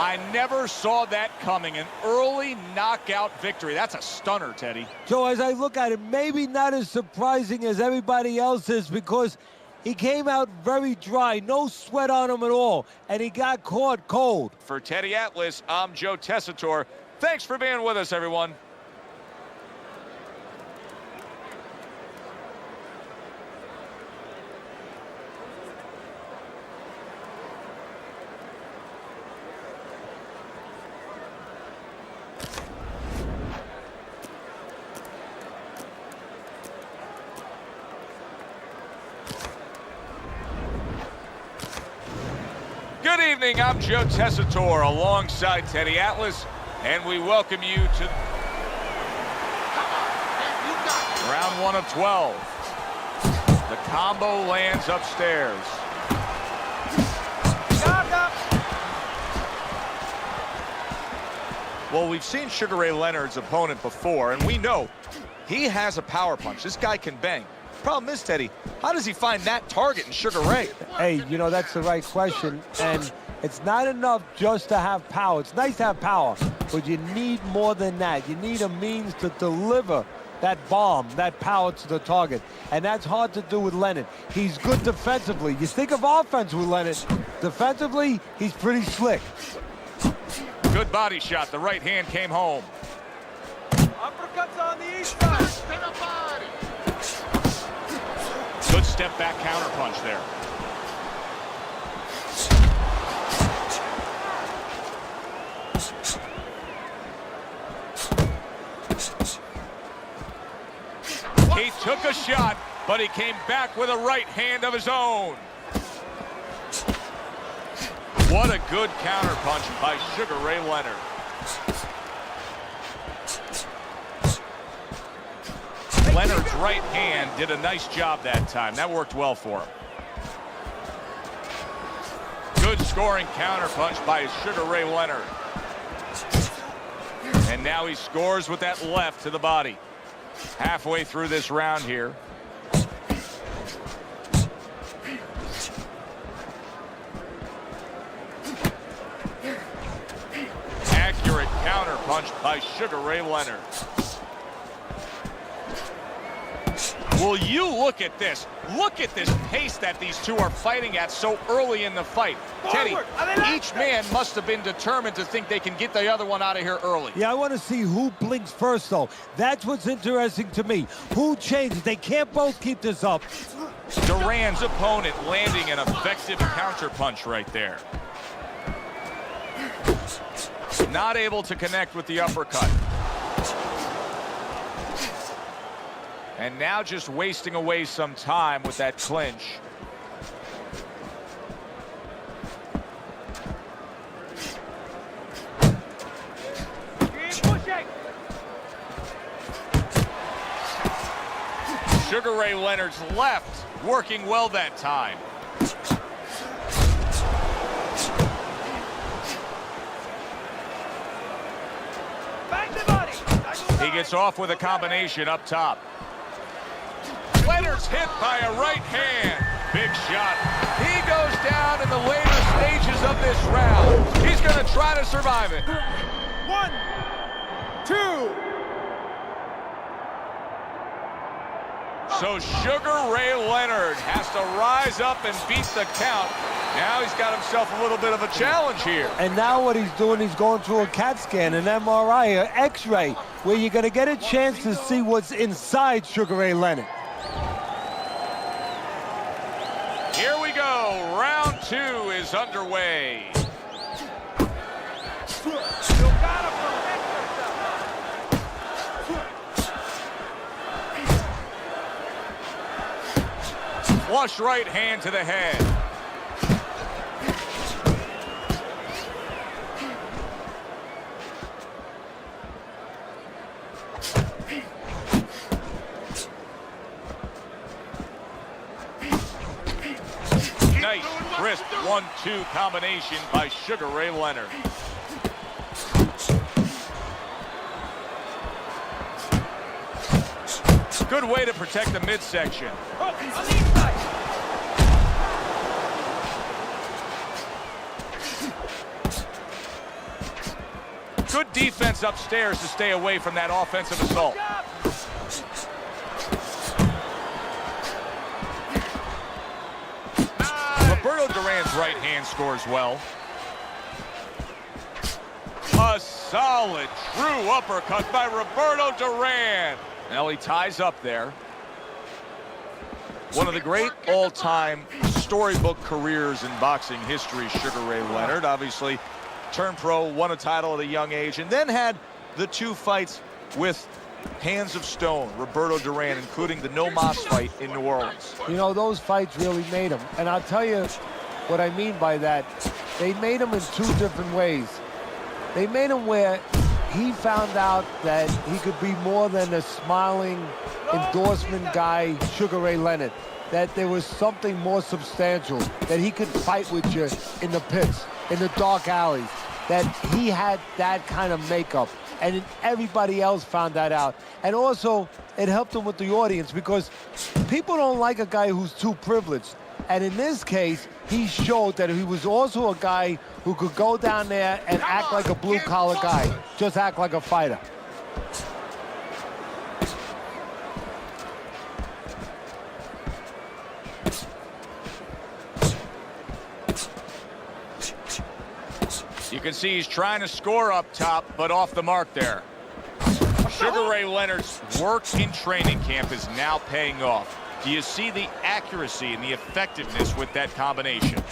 I never saw that coming. An early knockout victory. That's a stunner, Teddy. So as I look at it, maybe not as surprising as everybody else is because he came out very dry, no sweat on him at all, and he got caught cold. For Teddy Atlas, I'm Joe Tessitore. Thanks for being with us, everyone. Good evening, I'm Joe Tessitore alongside Teddy Atlas, and we welcome you to round 1 of 12. The combo lands upstairs. Well, we've seen Sugar Ray Leonard's opponent before, and we know he has a power punch. This guy can bang. Problem is, Teddy, how does he find that target in Sugar Ray? Hey, you know, that's the right question, and it's not enough just to have power. It's nice to have power, but you need more than that. You need a means to deliver that bomb, that power to the target, and that's hard to do with Leonard. He's good defensively. You think of offense with Leonard. Defensively, he's pretty slick. Good body shot. The right hand came home. Uppercuts on the east side. Good step back counter punch there. He took a shot, but he came back with a right hand of his own. What a good counter punch by Sugar Ray Leonard. right hand did a nice job that time. That worked well for him. Good scoring counterpunch by Sugar Ray Leonard. And now he scores with that left to the body. Halfway through this round here. Accurate counterpunch by Sugar Ray Leonard. Will you look at this? Look at this pace that these two are fighting at so early in the fight. Teddy, each man must have been determined to think they can get the other one out of here early. Yeah, I want to see who blinks first, though. That's what's interesting to me. Who changes? They can't both keep this up. Duran's opponent landing an effective counterpunch right there. Not able to connect with the uppercut. And now just wasting away some time with that clinch. Sugar Ray Leonard's left working well that time. He gets off with a combination up top. Leonard's hit by a right hand. Big shot. He goes down in the later stages of this round. He's going to try to survive it. 1, 2. So Sugar Ray Leonard has to rise up and beat the count. Now he's got himself a little bit of a challenge here. And now what he's doing, he's going through a CAT scan, an MRI, an X-ray, where you're going to get a chance to see what's inside Sugar Ray Leonard. Here we go. Round 2 is underway. Flush right hand to the head. Nice, crisp 1-2 combination by Sugar Ray Leonard. Good way to protect the midsection. Good defense upstairs to stay away from that offensive assault. Roberto Duran's right hand scores well. A solid, true uppercut by Roberto Duran. Now he ties up there. One of the great all-time storybook careers in boxing history, Sugar Ray Leonard. Obviously, turned pro, won a title at a young age, and then had the 2 fights with Hands of Stone, Roberto Duran, including the No Mas fight in New Orleans. You know, those fights really made him. And I'll tell you what I mean by that. They made him in 2 different ways. They made him where he found out that he could be more than a smiling endorsement guy, Sugar Ray Leonard. That there was something more substantial, that he could fight with you in the pits, in the dark alleys, that he had that kind of makeup. And everybody else found that out. And also, it helped him with the audience because people don't like a guy who's too privileged. And in this case, he showed that he was also a guy who could go down there and act like a blue-collar guy, just act like a fighter. You can see he's trying to score up top, but off the mark there. Sugar Ray Leonard's work in training camp is now paying off. Do you see the accuracy and the effectiveness with that combination?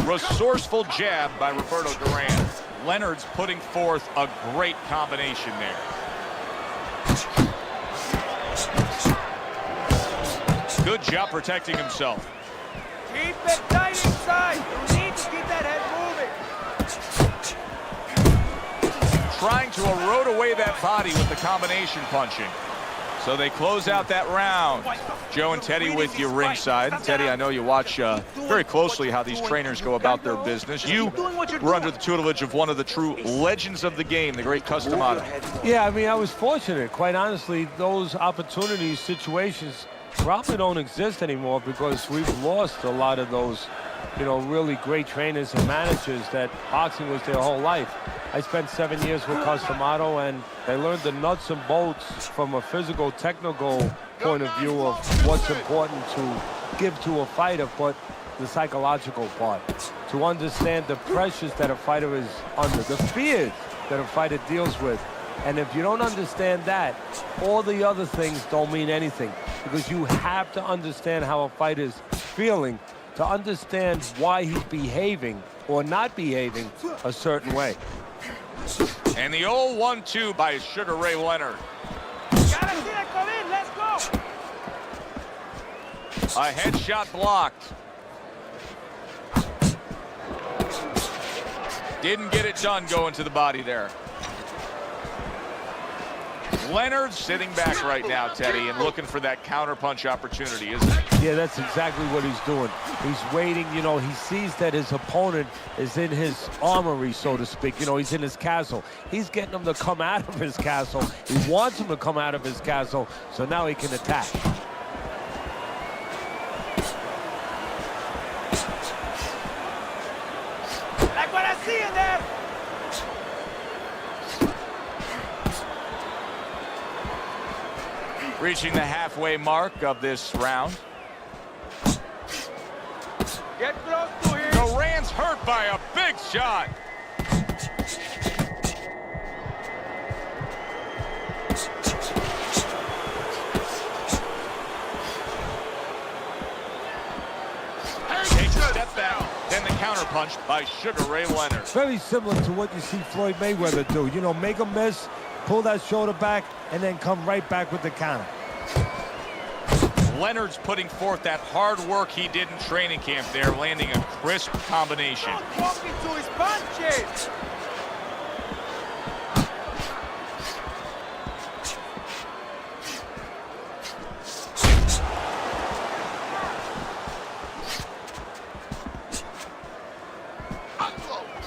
Resourceful jab by Roberto Duran. Leonard's putting forth a great combination there. Good job protecting himself. Keep it tight inside. You need to keep that head moving. trying to erode away that body with the combination punching. So they close out that round. Joe and Teddy with you ringside. Teddy, I know you watch very closely how these trainers go about their business. You were under the tutelage of one of the true legends of the game, the great Customato. Yeah, I mean, I was fortunate. Quite honestly, those opportunities, situations probably don't exist anymore because we've lost a lot of those, you know, really great trainers and managers that boxing was their whole life. I spent 7 years with Customato, and I learned the nuts and bolts from a physical, technical point of view of what's important to give to a fighter, but the psychological part, to understand the pressures that a fighter is under, the fears that a fighter deals with. And if you don't understand that, all the other things don't mean anything, because you have to understand how a fighter is feeling to understand why he's behaving or not behaving a certain way. And the old 1-2 by Sugar Ray Leonard. Let's go. A headshot blocked. Didn't get it done going to the body there. Leonard sitting back right now, Teddy, and looking for that counterpunch opportunity, isn't he? Yeah, that's exactly what he's doing. He's waiting, you know, he sees that his opponent is in his armory, so to speak. You know, he's in his castle. He's getting him to come out of his castle. He wants him to come out of his castle, so now he can attack. Like what I see in there. Reaching the halfway mark of this round. Get close to him. Duran's hurt by a big shot. Takes a step back, then the counterpunch by Sugar Ray Leonard. Very similar to what you see Floyd Mayweather do. You know, make a miss, pull that shoulder back, and then come right back with the counter. Leonard's putting forth that hard work he did in training camp there, landing a crisp combination. Don't walk into his punches.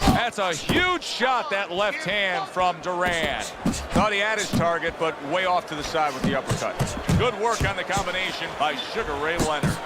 That's a huge shot, that left hand from Duran. Thought he had his target, but way off to the side with the uppercut. Good work on the combination by Sugar Ray Leonard.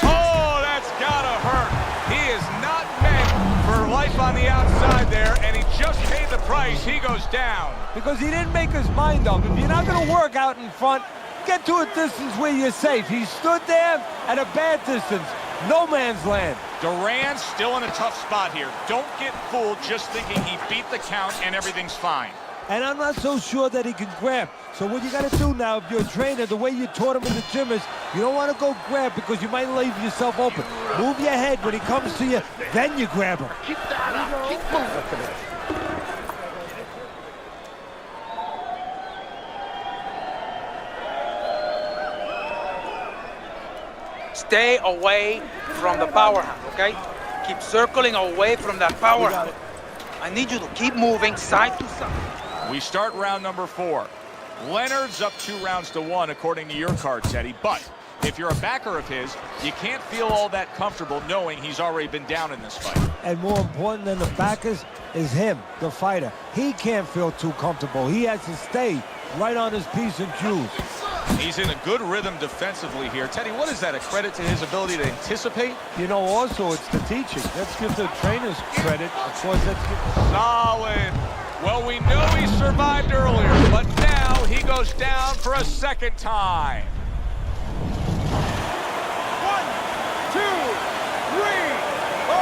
Oh, that's gotta hurt. He is not meant for life on the outside there, and he just paid the price. He goes down. Because he didn't make his mind up. If you're not going to work out in front, get to a distance where you're safe. He stood there at a bad distance. No man's land. Duran's still in a tough spot here. Don't get fooled just thinking he beat the count and everything's fine. And I'm not so sure that he can grab. So what you got to do now, if you're a trainer, the way you taught him in the gym is you don't want to go grab because you might leave yourself open. Move your head when he comes to you, then you grab him. Keep that up. Keep moving. Stay away from the power hand, okay? Keep circling away from that power hand. I need you to keep moving side to side. We start round number 4. Leonard's up 2-1 according to your card, Teddy. But if you're a backer of his, you can't feel all that comfortable knowing he's already been down in this fight. And more important than the backers is him, the fighter. He can't feel too comfortable. He has to stay right on his P's and Q's. He's in a good rhythm defensively here. Teddy, what is that, a credit to his ability to anticipate? You know, also it's the teaching. Let's give the trainers credit. Of course, let's give... Solid. Well, we know he survived earlier, but now he goes down for a second time. 1, 2, 3, 4,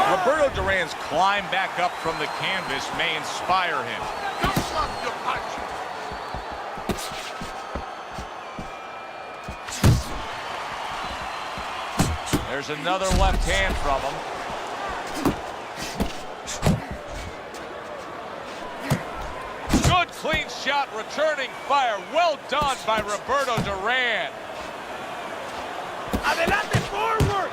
5. Roberto Duran's climb back up from the canvas may inspire him. Don't block your punch. There's another left hand from him. Good clean shot, returning fire. Well done by Roberto Duran. Adelante, forward.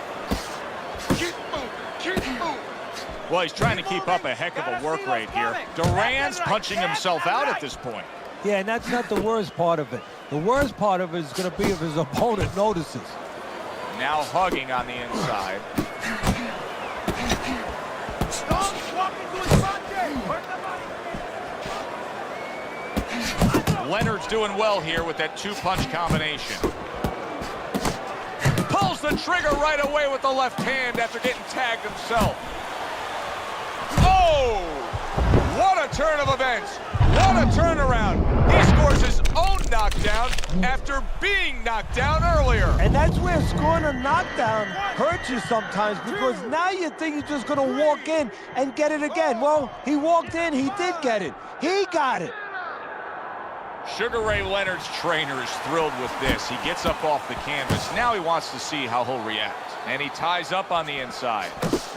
Well, he's trying to keep up a heck of a work rate here. Duran's punching himself out at this point. Yeah, and that's not the worst part of it. The worst part of it is going to be if his opponent notices. Now hugging on the inside. Don't walk into his punches. Hurt the body. Leonard's doing well here with that two-punch combination. Pulls the trigger right away with the left hand after getting tagged himself. Oh! What a turn of events. What a turnaround. He scores his own knockdown after being knocked down earlier. And that's where scoring a knockdown hurts you sometimes, because now you think he's just going to walk in and get it again. Well, he walked in, he did get it. He got it. Sugar Ray Leonard's trainer is thrilled with this. He gets up off the canvas. Now he wants to see how he'll react. And he ties up on the inside.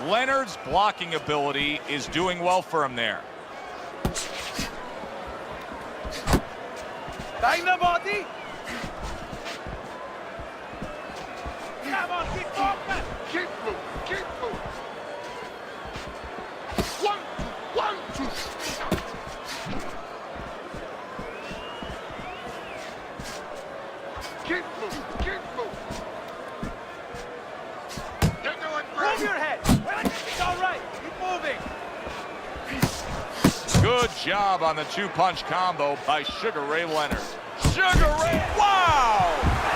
Leonard's blocking ability is doing well for him there. Dynamite! Come on, keep moving! Keep moving, keep moving. 1, 2, 1, 2. Keep moving, keep moving. You're doing great. Move your head! It's all right! Keep moving! Good job on the two-punch combo by Sugar Ray Leonard. Sugar Ray, wow!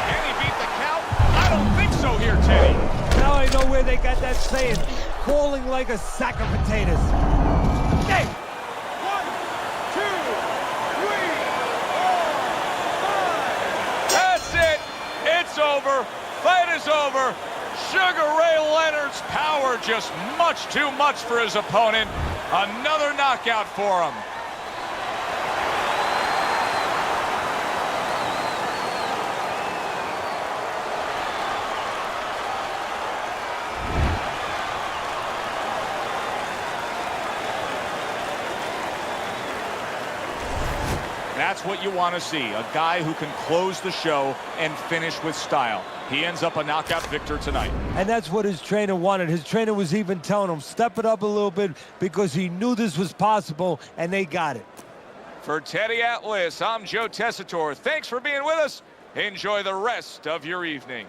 Can he beat the count? I don't think so here, Teddy. Now I know where they got that saying, crawling like a sack of potatoes. Okay! 1, 2, 3, 4, 5! That's it. It's over. Fight is over. Sugar Ray Leonard's power just much too much for his opponent. Another knockout for him. That's what you want to see, a guy who can close the show and finish with style. He ends up a knockout victor tonight. And that's what his trainer wanted. His trainer was even telling him, step it up a little bit, because he knew this was possible, and they got it. For Teddy Atlas, I'm Joe Tessitore. Thanks for being with us. Enjoy the rest of your evening.